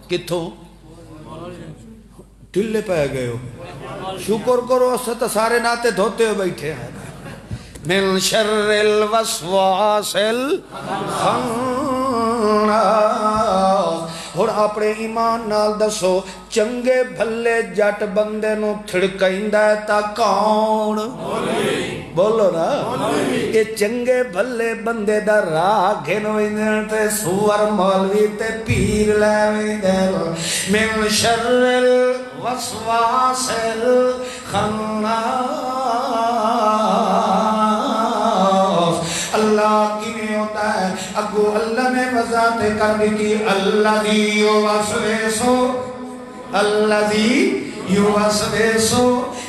کتھوں ٹلے پہ گئے ہو شکر کرو اسے تو سارے ناتے دھوتے ہوئے بیٹھے ہیں من شر الوسواس الخناس اور اپنے ایمان نال دسو چنگے بھلے جٹ بندے نو تھڑکائندہ ہے تا کون بولو نا یہ چنگے بھلے بندے دا راہ گھنوئندے تے سور مولوی تے پیر لیوئندے من شر الوسواس الخناس اللہ کی نہیں ہوتا ہے اگو اللہ نے وضاحت کر دی تھی الذی یوسوسو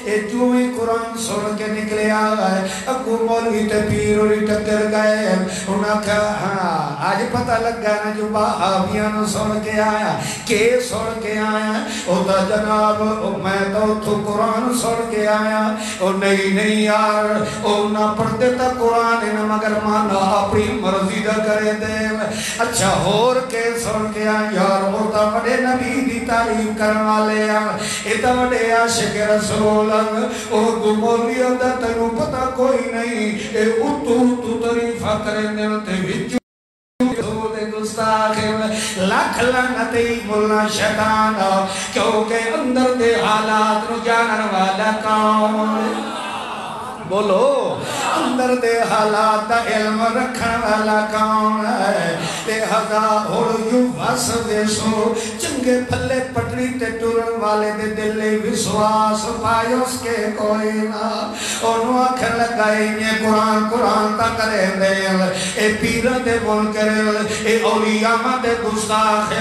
اے جو ہی قرآن سن کے نکلے آئے اگو مولوی تے پیر اور ٹکر گئے انہاں کہا آج پتہ لگ گیا نا جو بہابیاں نو سن کے آیا کہ سن کے آیا او دا جناب میں تو قرآن سن کے آیا او نہیں یار او نہ پڑھتے تا قرآن نہ مگر مانا اپنی مرضی دا کرے دے اچھا ہور کے سن کے آیا یار او تا بڑے نبی دی تعلیم کرن والے ایتا بڑے عاشق رسول او گمولی اندر تنو پتہ کوئی نہیں اے اتو تریفہ کریں دے تے وچو دے گستاخ لاکھ لعنتی بولنا شیطان کیونکہ اندر دے حالات نو جانن والا کون بولو اندر دے حالات دا علم رکھن والا کون ہے لہذا اور یوں وسوسو چنگے پھلے پٹری تے ٹورن والے دے دلے وسواس پائے اس کے کوئی نہ انہوں آکھر لگائی یہ قرآن تا کرے دے اے پیرہ دے بول کرے اے اولیاء دے گستاخ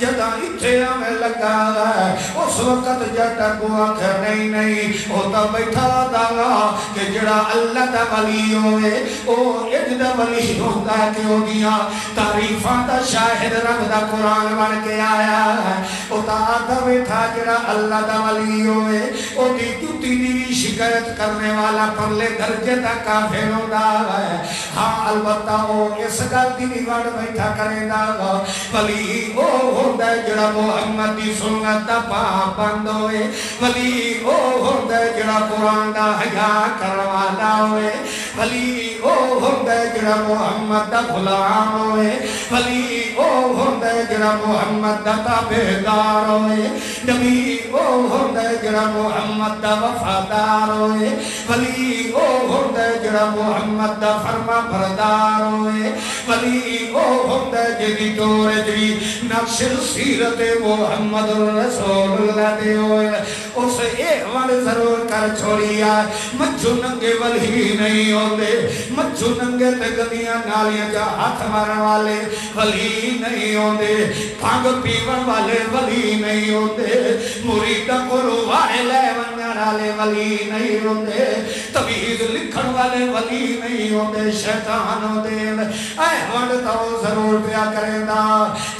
جدہ اتھے ہمیں لگا ہے اس وقت جٹا کو آکھر نہیں ہوتا بیٹھا داگا کہ کہ جڑا اللہ دا ولی ہوئے او اجدہ ولی ہوتا ہے کہ او دیا تعریفان دا شاہد رب دا قرآن بن کے آیا ہے او تا آدھوے تھا جڑا اللہ دا ولی ہوئے او دی جوتی دی شکایت کرنے والا پرلے درجے دا کافر ہوتا ہے ہاں البتہ او اس گل دی بھی وڑ بیٹھا کریں دا ولی او ہوتا ہے جڑا محمد دی سنت دا پابند ہوئے ولی او ہوتا ہے جڑا قرآن دا حیاء کروانا ہوئے ولی او ہوتا ہے جڑا محمد دا غلام ہوئے ولی او ہوتا ہے جڑا محمد دا تابعدار ہوئے نبی او ہوتا ہے جڑا محمد دا وفادار ہوئے ولی او ہوتا ہے جڑا محمد دا فرما بردار ہوئے ولی او ہوتا ہے جڑی دور جڑی نقش سیرت محمد رسول اللہ دے ہوئے اسے ایک وڑ ضرور کر چھوڑیا مجھو ننگے ولی نہیں ہوتے مجھو ننگے تے گلیاں نالیاں جا ہاتھ مارن والے ولی نہیں ہوتے بھانگ پیون والے ولی نہیں ہوتے مرید کرو وائے لے ونجن والے ولی نہیں ہوتے تبیز لکھن والے ولی نہیں ہوتے شیطان ہوتے اے وڑ تو ضرور پیا کریں دا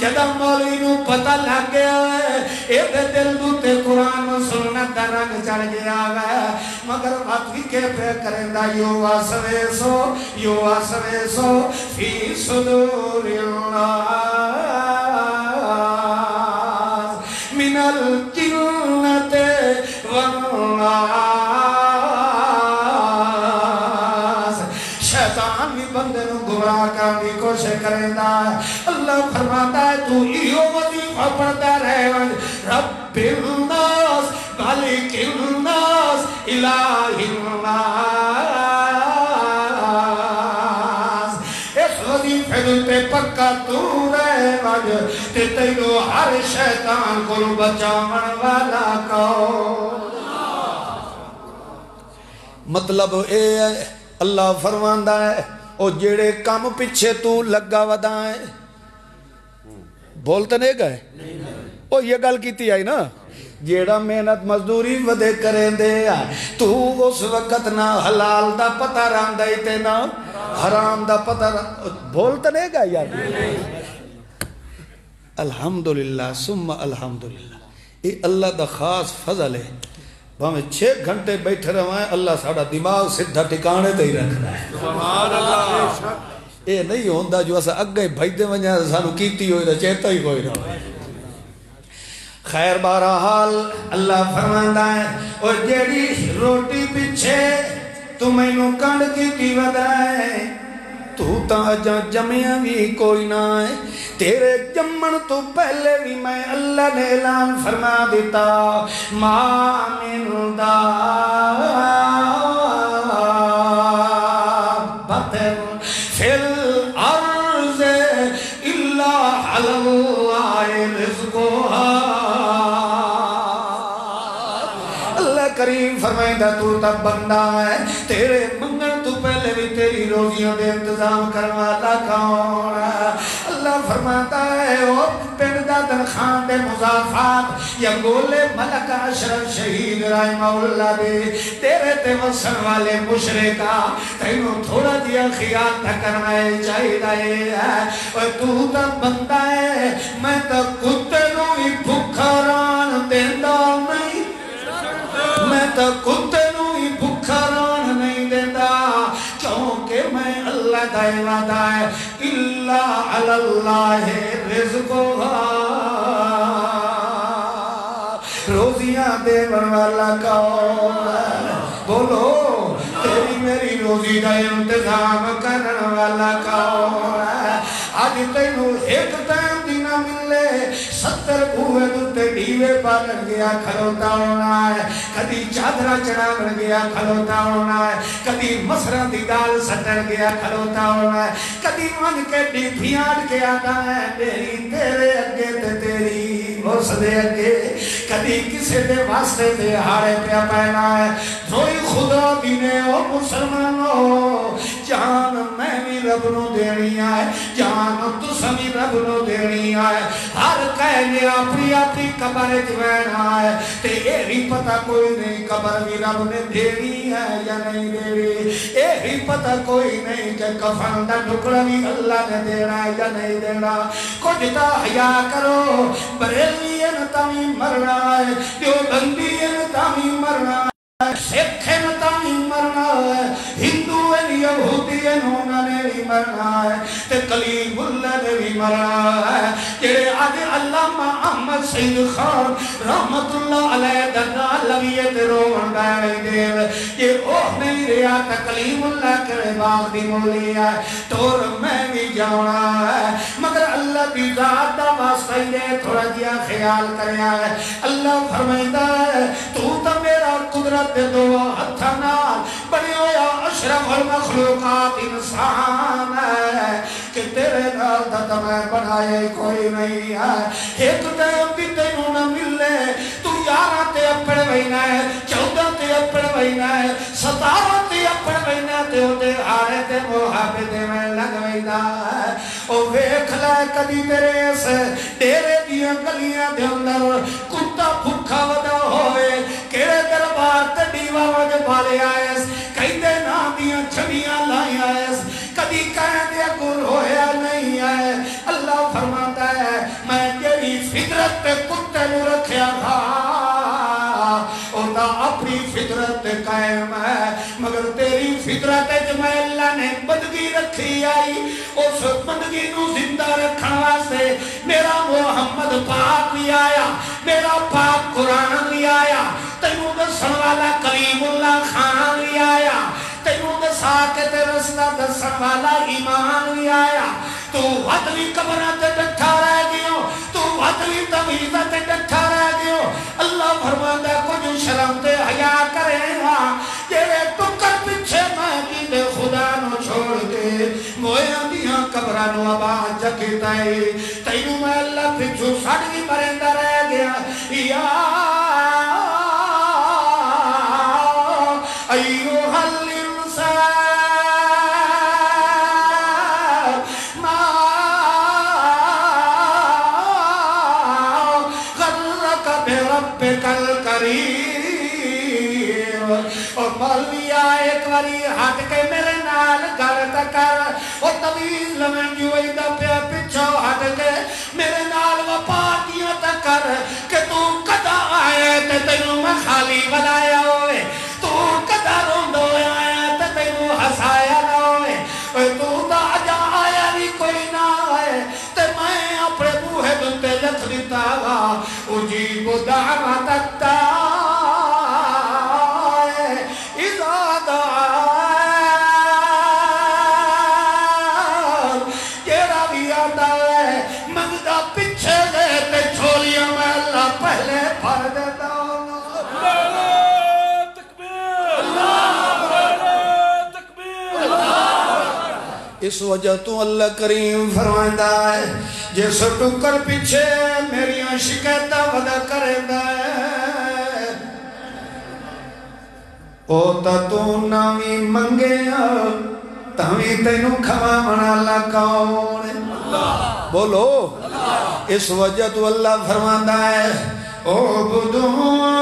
جدہ مولی نو پتہ لگ گیا ہے ایک دل دوتے قرآن و سنت دا رنگ چڑھ گیا ہے مگر وقتی کے پہ کریں دا یو آسوے سو فی صدور اللہ من الجنت والناس شیطان بھی بندے نو گمراہ کرنے کی کوشش کریں دا اللہ فرماتا ہے تو ایو وظیفہ پڑھتا رہے رب الناس مالک الناس الہ الناس اس وظیفے تے پکا تو رہے وجہ تے تینو ہر شیطان کو بچاون والا کو مطلب اے ہے اللہ فرماندا ہے او جیڑے کام پیچھے تو لگا ودا ہے بولتے نہیں گئے او یہ گل کیتی آئی نا جیڑا محنت مزدوری ودے کریں دے تو اس وقت نہ حلال دا پتہ راندائی تے نہ حرام دا پتہ بولتے نہیں گئے یار الحمدللہ ثم الحمدللہ یہ اللہ دا خاص فضل ہے ہمیں 6 گھنٹے بیٹھے رہے اللہ ساڑا دماغ سدھا ٹکانے تے ہی رکھ رہا ہے سبحان اللہ اے نہیں ہوندہ جو اسا اگے بھائدے ونجا سانو کیتی ہوئی دا چہتا ہی کوئی نہ ہوئی خیر بہرحال اللہ فرماندا ہے اور جیڑی روٹی پیچھے تمہیں نو کنڈ کیتی ودائے تو تا جمعہ بھی کوئی نہ ہے تیرے جمن تو پہلے بھی میں اللہ نے اعلان فرما دیتا ما من دابت فی الارض الا علی اللہ رزقها اللہ کریم فرمائندہ تو تب بندہ ہے تیرے منگن تو پہلے بھی تیری روزیوں دے انتظام کرواتا کون ہے اللہ فرماتا ہے او پردہ تنخان دے مضافات یا گولے ملک اشرف شہید رحمہ اللہ دے تیرے تے وصل والے مشرکہ تینوں تھوڑا دیا خیال تھا کرنا چاہیے ہے اور تو تب بندہ ہے میں تو کتے نو ہی بھکھران دیندہ نہیں میں تو کتے نو ہی بھکھران نہیں دیندہ کیونکہ میں اللہ دائے وعدہ ہے اللہ علی اللہ رزقها روزیاں دے والا کون ہے بولو تیری میری روزی دا انتظام کرن والا کون ہے آج تینو ایک ٹائم دینا ملے 70 بوئے دوتے ڈیوے پالن گیا کھلوتا ہونا ہے کدی چادرہ چڑھاون گیا کھلوتا ہونا ہے کدی مسرہ دی دال سٹر گیا کھلوتا ہونا ہے کدی من کے ڈی پھیاڑ کے آتا ہے تیری تیرے اگے تے تیری اس دے اگے کدی کسے دے واسطے دے ہارے پیا پہنا ہے روئی خدا دینے او مسلمانوں جان میں بھی رب نو دینی ہے جان تساں بھی رب نو دینی ہے ہر کہنے اپنی اپنی قبر جوینا ہے تے اے بھی پتہ کوئی نہیں قبر بھی رب نے دینی ہے یا نہیں دینی اے بھی پتہ کوئی نہیں کہ کفن دا ٹکڑا بھی اللہ نے دینا ہے یا نہیں دینا کچھ تا حیا کرو بریلوی انتامی مرنا ہے دیوبندی انتامی مرنا ہے سکھ انتامی مرنا ہے ہندو یہودی انہوں نے بھی مرنا ہے تے کلیم اللہ نے بھی مرنا ہے جڑے آج علامہ احمد سید خان رحمت اللہ علیہ دنا لویت روان ڈائے دیر یہ اوہ نہیں رہا تکلیم اللہ کے باغ دی مولی ہے تور میں بھی جانا ہے مگر اللہ دی ذات دا واسطہ ہی دے تھوڑا دیا خیال کریا ہے اللہ فرمائدہ ہے تو تا میرا قدرت دے دعا ہتھانا بنی ہویا اشرف المخلوقات انسان ہے کہ تیرے نال دا تمہیں بنائے کوئی نہیں ہے ایک ٹائم بھی تینوں نہ ملے تو 11 تے اپڑ وینا ہے 14 تے اپڑ وینا ہے 17 تے اپڑ وینا تے ہوتے آرے تے محابدے میں لگ وینا ہے او ویکھ لے کدی تیرے اس ڈیرے دیاں گلیاں دے اندر کتا بھکھا ودا ہوئے کیڑے دربار تے دیوا وج بالے آئے کئی دے نا دیاں چھڑیاں لائی آئے کدی کہیں دیا گر ہویا نہیں ہے اللہ فرماتا ہے میں تیری فطرت پہ کتے نو رکھیا تھا اونا اپنی فطرت قائم ہے مگر تیری فطرت جمع اللہ نے بندگی رکھی آئی اس بندگی نو زندہ رکھن واسطے میرا محمد پاک بھی آیا میرا پاک قرآن بھی آیا تینوں دسن والا کلیم اللہ خان بھی آیا تینوں دسا کے تے رسلہ دسن والا ایمان بھی آیا تو وطنی قبرہ تے ڈٹھا رہ گئے تو وطنی توحیدہ تے ڈٹھا رہ گئے اللہ فرماتا کچھ شرم تے حیا کرے گا جیرے ٹکر پیچھے میں کی دے خدا نو چھوڑ کے مویاں دیاں قبرہ نو آباد جکیتا ہے تینوں میں اللہ پیچھو سڑی مرندہ رہ گیا یا ایوہ الانسان ما غرک بربک الکریم اور مولویا ایک واری ہٹ کے میرے نال گل کر اور طویل لمن جوئی دا پیا پچھو ہٹ کے میرے نال وپا دیا کر کہ تو کدا آئے تے تینوں میں خالی بنایا ہوئے تو کدا روندو آیا تے تینوں ہسایا نہ ہوئے تو دا جا آیا بھی کوئی نہ آئے تے میں اپنے بوہے دنتے لکھ دیتا گا اجیب دعوت الداعی اذا دعان جیڑا بھی آتا ہے منگدہ پچھے گئے تے چھولیاں میں اللہ پہلے بھر دیتا ہوں اس وجہ تو اللہ کریم فرمائندہ ہے جس ٹکر پیچھے میری شکایتہ ودا کرندہ ہے او تا تو نامی منگے تاوی تینوں کھوا منا اللہ کون بولو اس وجہ تو اللہ فرمائندہ ہے او بدون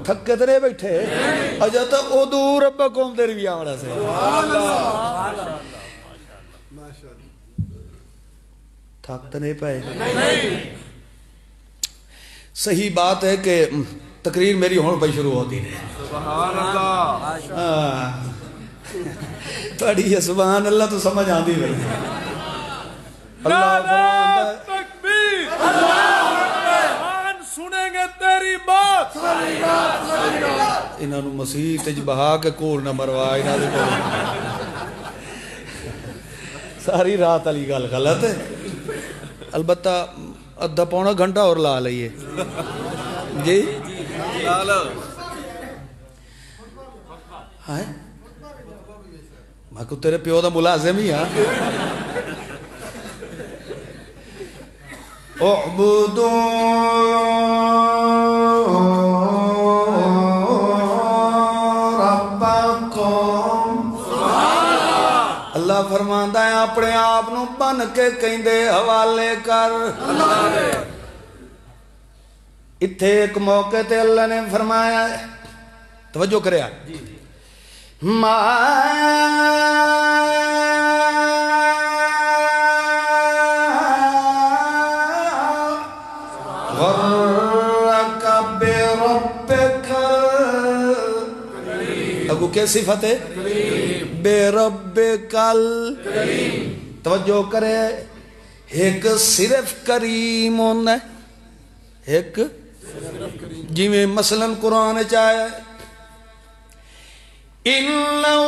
تھکے تے نہیں بیٹھے اجا تا ادو ربکم تیری بھی آمنا سے تھک تے نہیں پائے صحیح بات ہے کہ تقریر میری ہون پہ شروع ہوتی ہے سبحان اللہ تھوڑی یہ سبحان اللہ تو سمجھ آندھی بھئی اللہ تکبیر سنیں گے تیری بات انہوں نے مسیح تج بہا کے کول نہ مروا انہوں نے ساری رات علی گل غلط ہے البتہ ادھا پونا گھنٹہ اور لا لئیے جی ہائے میں کو تیرے پیو دا ملازم ہی ہاں اعبدوا ربکم. اللہ فرماندا ہے اپنے آپ نو بن کے کہندے حوالے کر. اتھے ایک موقع تے اللہ نے فرمایا ہے، توجہ کریا، ما غرک بربک، اگو کیا صفت ہے؟ بربک الکریم. توجہ کرے، ایک صرف کریم ہونا ہے، ایک جی میں مثلا قرآن چاہے اِنَّهُ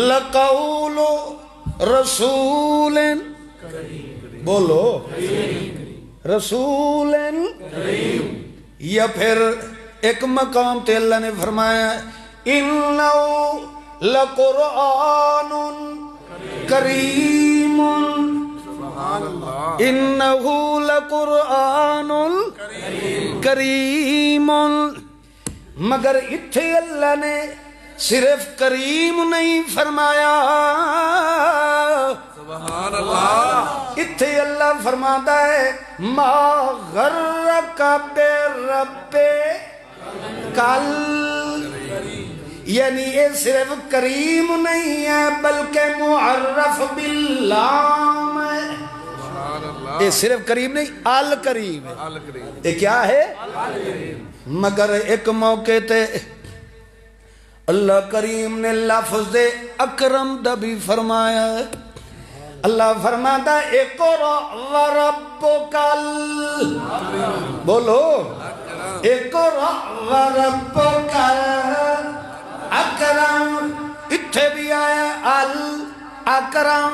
لَقَوْلُ رَسُولٍ، بولو رسول، یا پھر ایک مقام تے اللہ نے فرمایا اِنَّهُ لَقُرْآنٌ کریم، اِنَّهُ لَقُرْآنٌ کریم. مگر اتھے اللہ نے صرف کریم نہیں فرمایا، سبحان اللہ. اتھے اللہ فرماتا ہے ما غرک بربک کل، یعنی یہ صرف کریم نہیں ہے بلکہ معرف باللام ہے. یہ صرف کریم نہیں، الکریم ہے. یہ کیا ہے؟ مگر ایک موقع تے اللہ کریم نے لفظ اکرم دا بھی فرمایا. اللہ فرماتا ہے اقرأ وربک بولو اقرأ وربک اکرم. اتھے بھی آیا الاکرم،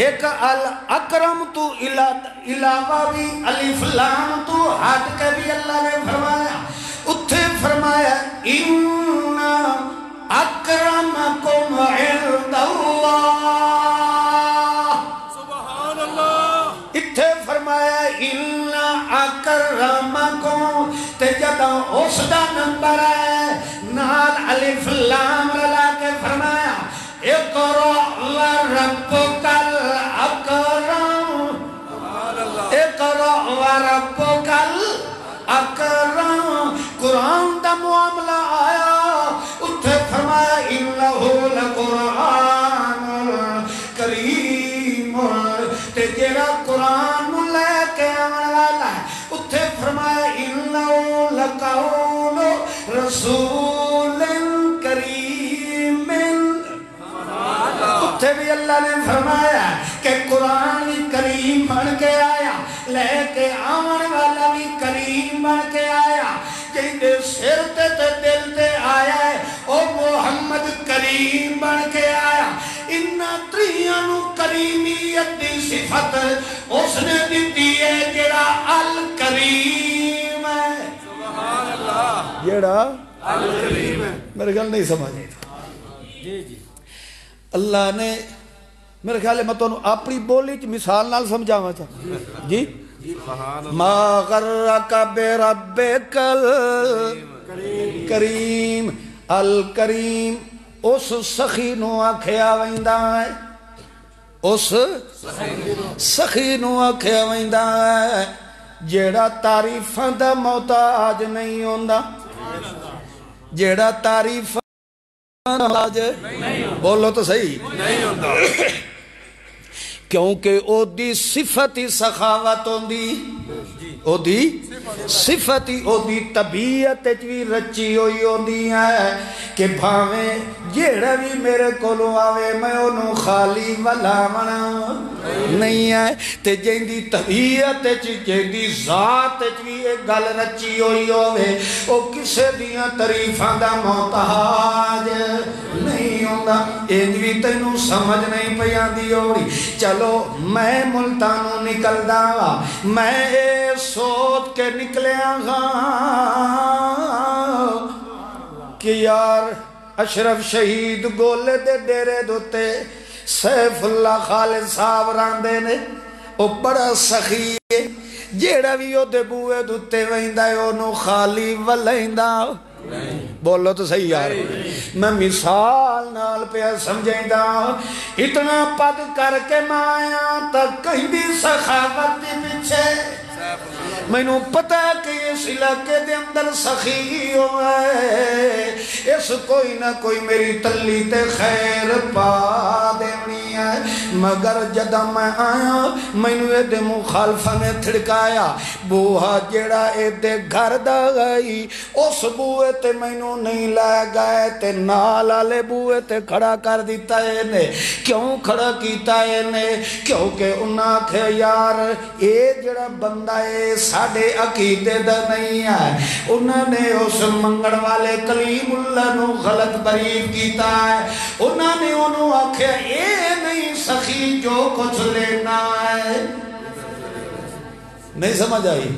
ایک الاکرم تو علاوہ بھی الف لام تو ہٹ کے بھی اللہ نے فرمایا. اتھے فرمایا ان اکرمکم عند اللہ، سبحان اللہ. اتھے فرمایا ان اکرمکم، تے جداں اس دا نمبر ہے نال الف لام رلا کے فرمایا اقرأ وربک الاکرم، اقرأ وربک الاکرم. قرآن دا معاملہ آیا، اتھے فرمایا انہو لقرآن کریم، تے جیڑا قرآن لے کے آنے والا ہے اتھے فرمایا انہو لقول رسول کریم. اتھے بھی اللہ نے فرمایا کہ قرآن کریم بن کے آیا، لے کے آنے والا بھی کریم بن کے آیا. جیندے سر تے دل تے آیا ہے او محمد کریم بن کے آیا. انہاں تریاں نو کریمیت دی صفت اس نے دیتی ہے جڑا الکریم ہے. سبحان اللہ. جڑا الکریم ہے. میرے گل نہیں سمجھے جی جی. اللہ نے میرے خیال ہے میں تو اپنی بولی چ مثال نال سمجھاواں چاہ جی. ما غرک بربک الکریم، الکریم اس سخی نو آکھیا ویندا ہے، اس سخی نو آکھیا ویندا ہے جیڑا تعریفاں دا محتاج نہیں ہوندا، جیڑا تعریفاں دا محتاج بولو تو صحیح نہیں ہوندا، کیونکہ او دی صفت سخاوت ہوندی، او دی صفت او دی طبیعت بھی رچی ہوئی ہوندی ہے کہ بھاویں جیڑا بھی میرے کولوں آوے میں انہوں خالی ولاونا نہیں ہے. تے جیندی طبیعت جیندی ذات بھی ایک گل رچی ہوئی ہوئے او کسے دیاں تعریفاں دا محتاج نہیں ہوندا. انج بھی تینوں سمجھ نہیں پیاندی ہوڑی. چلو میں ملتانوں نکلدا وا، میں سوچ کے نکلیا گا کہ یار اشرف شہید گولے دے ڈیرے دوتے سیف اللہ خالد صاحب راندے نے او بڑا سخی ہے، جیڑا بھی او دے بوئے دوتے ویندا ہے اونوں خالی ولیندا بولو تو صحیح یار میں مثال نال پہ سمجھیندا اتنا پد کر کے مایا تک کہیں بھی سخاوت دی پیچھے میں نو پتہ ہے کہ اس علاقے دے اندر سخی ہوئے اس کوئی نہ کوئی میری تلی تے خیر پا دینی ہے مگر جدہ میں آیا میں نو اے دے مخالفہ نے تھڑکایا بوہا جیڑا اے دے گھر دا گئی اس بوئے تے میں نو نہیں لائے گئے تے نالالے بوئے تے کھڑا کر دیتا ہے نے کیوں کھڑا کیتا ہے نے کیونکہ انہاں کھے یار اے جڑا بندہ اے ساڑھے عقیدے دا نہیں ہے انہوں نے اس منگڑ والے کلیم اللہ نو غلط بریف کیتا ہے انہوں نے انہوں آکھے اے نہیں سخی جو کچھ لینا ہے نہیں سمجھ آئی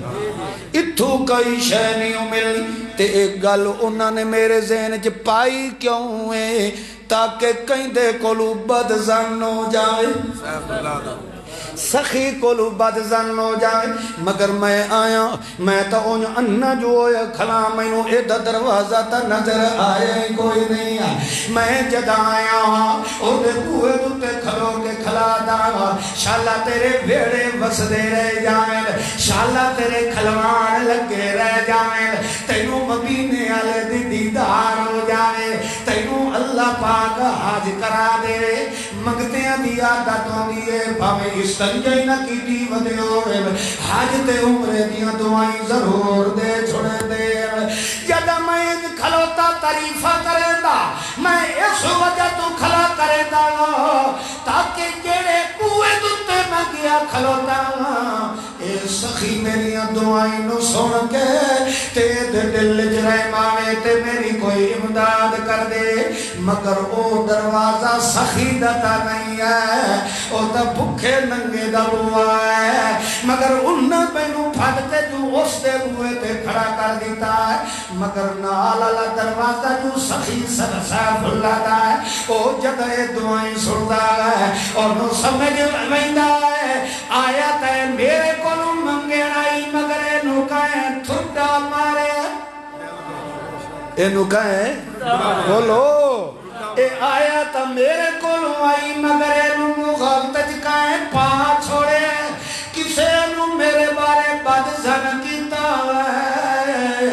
اتھو کئی شے نہیں ملی تے ایک گل انہوں نے میرے ذہن چ پائی کیوں ہے تاکہ کہیں دے کولو بد زن ہو جائے سخی کولو بد زن ہو جائے مگر میں آیا میں تا اون انہ جو ہویا کھلا میں نو ایدہ دروازہ تا نظر آئے کوئی نہیں ہے میں جد آیا او دے کوئے دوتے کھلو کے کھلا دا شاءاللہ تیرے ویڑے وسدے رہ جائیں شاءاللہ تیرے کھلوان لگے رہ جائیں تینو مدینے آلے دی دیدار ہو جائے تینو اللہ پاک حاج کرا دے مگتے ہیں دیا داتوں دیئے بھامے اس تنجائی نہ کی دی ودے ہوئے حاج تے عمرے دیا دعائیں ضرور دے چھوڑے دے جدہ میں کھلوتا تعریفہ کرے دا میں اس وجہ تو کھلا کرے دا تاکہ جیڑے کوئے دوتے میں گیا کھلوتا اے سخی میری دعائیں نو سن کے تے دل جرائے مانے تے میری کوئی امداد کر دے مگر او دروازہ سخی دتا نہیں ہے او تا بھکھے ننگے دا ہوا ہے مگر انہاں بینو پھڑتے جو اس دے ہوئے تے کھڑا کر دیتا ہے مگر نالالا دروازہ جو سخی سرسا بھلا دا ہے او جدہ دعائیں سڑتا ہے اور نو سمجھ ویندہ ہے آیت ہے میرے کولو منگے آئی مگر اینو کہیں تھوڑا مارے اینو کہیں بولو اے آیت میرے کولو آئی مگر اینو مغلطج کہیں پا چھوڑے کسے اینو میرے بارے بد زن کیتا ہے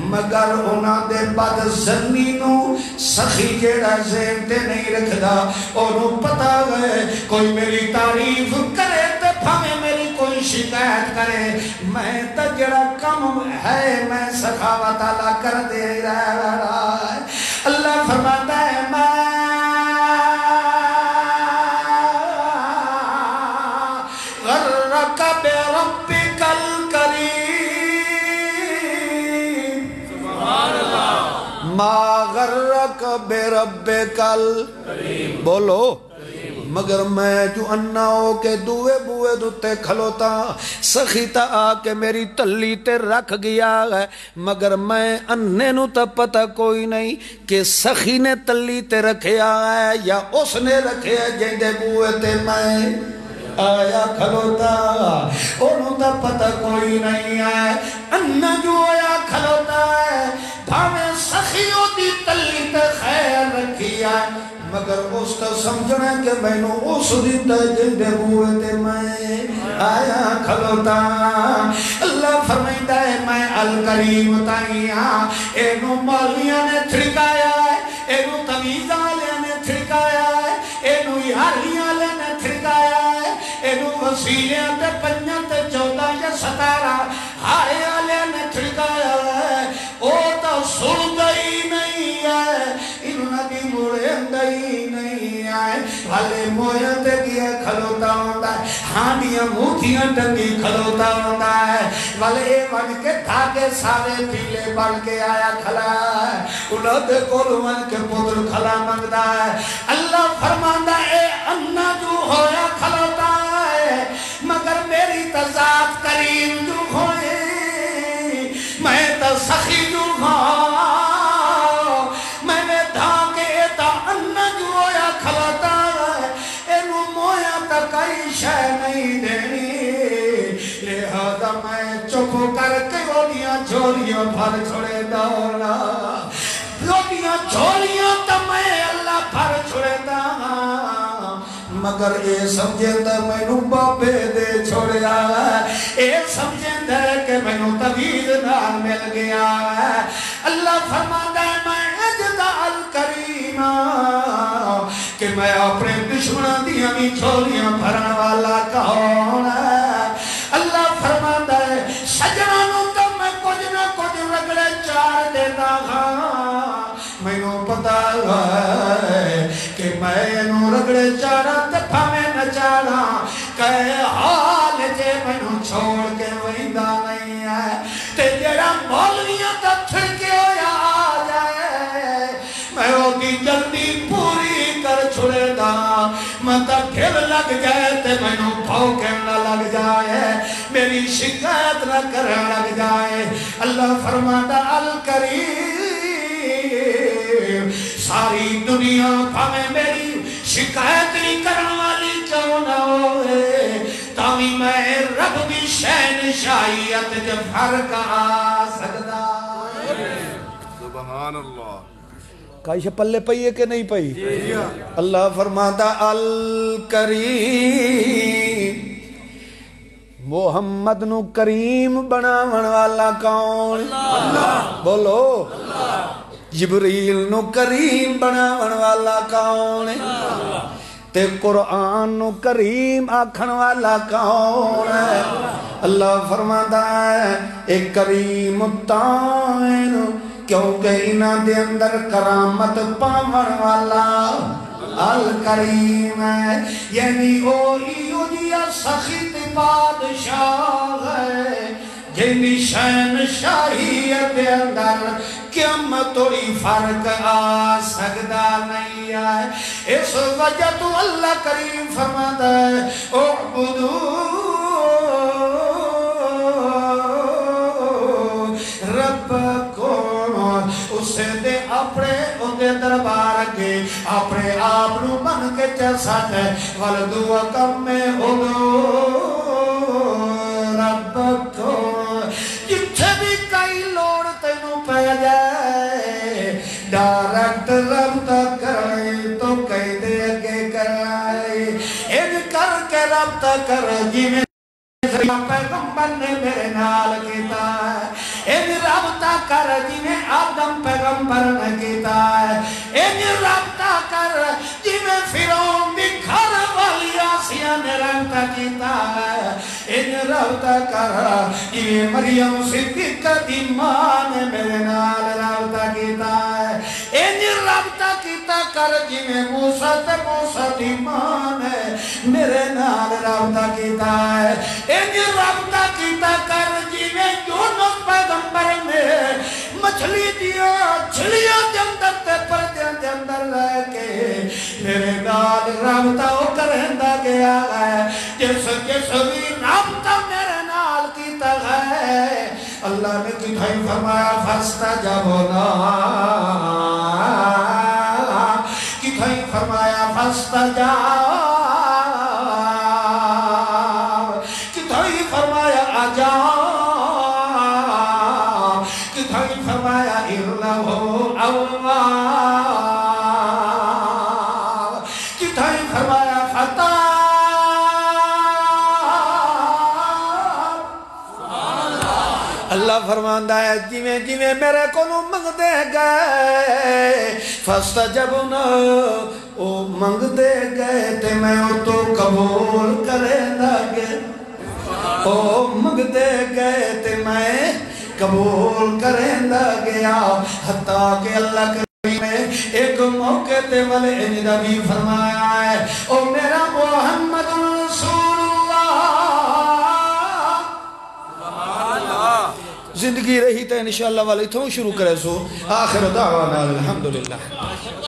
مگر انہاں دے بد زنی نو سخی جیڑا ذہن تے نہیں رکھ دا انہوں پتا گئے کوئی میری تعریف کرے تے پھامے میری کوئی شکایت کرے میں تا جڑا کم ہے میں سخاوت اللہ کر دے رہا ہے اللہ فرماتا ہے میں غرق بربک الکریم ما غرق بربک الکریم بولو مگر میں جو انہ ہو کے دوے بوئے دوتے کھلوتا سخی تا آکے میری تلی تے رکھ گیا ہے مگر میں اننے نو تا پتہ کوئی نہیں کہ سخی نے تلی تے رکھیا ہے یا اس نے رکھیا جندے بوئے تے میں آیا کھلوتا انہوں تا پتہ کوئی نہیں ہے انہ جو آیا کھلوتا ہے بھاوے سخیوں دی تلی تے خیر رکھیا ہے مگر اس کا سمجھنا کہ میں نو اس دیتا جندے ہوئے تے میں آیا کھلوتا اللہ فرمائدہ ہے میں الکریم تائیاں اینو مولیاں نے تھڑکایا ہے اینو تمیزہ لے نے تھڑکایا ہے اینو یاریاں لے نے تھڑکایا ہے اینو وسیلیاں تے پنجاں تے 14 یا 17 ہارے لے نے تھڑکایا ہے او تا سن گئی نہیں ہے انہاں دی مڑے گئی نہیں آئے والے مویا تے گیا کھلوتا ہوتا ہے ہانڈیاں موتیاں ٹنگی کھلوتا ہوتا ہے والے بن کے دھاگے سارے پیلے بن کے آیا کھلا ہے انہوں دے کولوان کے پودر کھلا منگتا ہے اللہ فرماندہ اے انہ جو ہویا کھلوتا ہے مگر میری تذات کریم جو ہوئے میں تا سخی جو ہوں میں نے دھاگے تا انہ جو ہویا کھلوتا ہے اینو مویا تا کئی شے نہیں دینی لہذا روٹیاں جھولیاں بھر چھوڑے دونا روٹیاں جھولیاں تو میں اللہ بھر چھوڑے دا مگر اے سمجھے دا میں نو بابے دے چھوڑیا اے سمجھے دا کہ میں نو تبید نال مل گیا اللہ فرماتا ہے میں اجدہ الکریم کہ میں اپنے دشمنہ دیا بھی جھولیاں بھرن والا کون ہے اللہ فرماتا ہے سجنانوں تو میں کچھ نہ کچھ رگڑے چار دیتا ہاں میں نو پتا ہے کہ میں نو رگڑے چارا دفع میں نہ چارا کہ حال جے میں نو چھوڑ کے وہیندہ نہیں ہے تے جڑا مولویاں تا چھڑکے ہویا آ جائے میں وہ کی جلدی پوری کر چھڑے دا مطا گھر لگ جائے تے میں نو بھوکے نہ لگ جائے میری شکایت نہ کرن لگ جائے اللہ فرماتا الکریم ساری دنیا پھامے میری شکایت نہیں کرن والی کیوں نہ ہوئے تاوی میں رب دی شہنشاہیت جب فرق آ سکتا سبحان اللہ کائشہ پلے پئی ہے کہ نہیں پئی اللہ فرماتا الکریم محمد نو کریم بناون والا کون بولو جبریل نو کریم بناون والا کون تے قرآن نو کریم آکھن والا کون ہے اللہ فرماتا ہے ایک کریم تائن کیونکہ انہاں دے اندر کرامت پاون والا الکریم ہے یعنی اوہی اجیا سخت بادشاہ ہے جنی شہنشاہیت دے اندر قیامت توڑی فرق آ سکتا نہیں ہے اس وجہ تو اللہ کریم فرماتا ہے اعبدو ربکم اسے دے اپنے دربار کے اپنے آبنو بن کے چسات ہے والدو کم میں ادو ربکم جتھے بھی کئی لوڑ تینوں پہ جائے ڈائریکٹ رابطہ کرائے تو کئی دے کے کرائے ان کر کے رابطہ کر جی میں پیغمبر نے میرے نال کیتا ہے ان رابطہ کر جی میں آدم پیغمبر نے کیتا ہے ان رابطہ کر جی میں فیرون بھی گھر والی آسیہ نے رابطہ کیتا ہے ان رابطہ کر جی میں مریم صدیقہ دی ماں نے میرے نال رابطہ کیتا ہے ان رابطہ کیتا کر جی میں موسیٰ دی ماں نے میرے نال رابطہ کیتا ہے ان رابطہ کیتا کر جی میں یونس پیغمبر نے مچھلی دیا چھلیاں جندر تے پردیاں جندر رہ کے میرے نال رابطہ ہو کرندہ گیا ہے جس بھی رابطہ میرے نال کیتا ہے اللہ نے کتھائی فرمایا فاستجبنا کتھائی فرمایا فاستجاب کتھائی فرمایا آجاب کتھائی فرمایا ارلہو اواب کتھائی فرمایا فتح اللہ فرماندہ ہے جیویں جیویں میرے کو منگ دے گئے فاستجبنا او منگ دے گئے تے میں او تو قبول کرے لگے او منگ دے گئے تے میں قبول کرے لگیا حتیٰ کہ اللہ کریم نے ایک موقع تے والے انجدہ بھی فرمایا ہے او میرا محمد رسول زندگی رہی تو انشاءاللہ والی تھوں شروع کرے سو آخر دعوانا الحمدللہ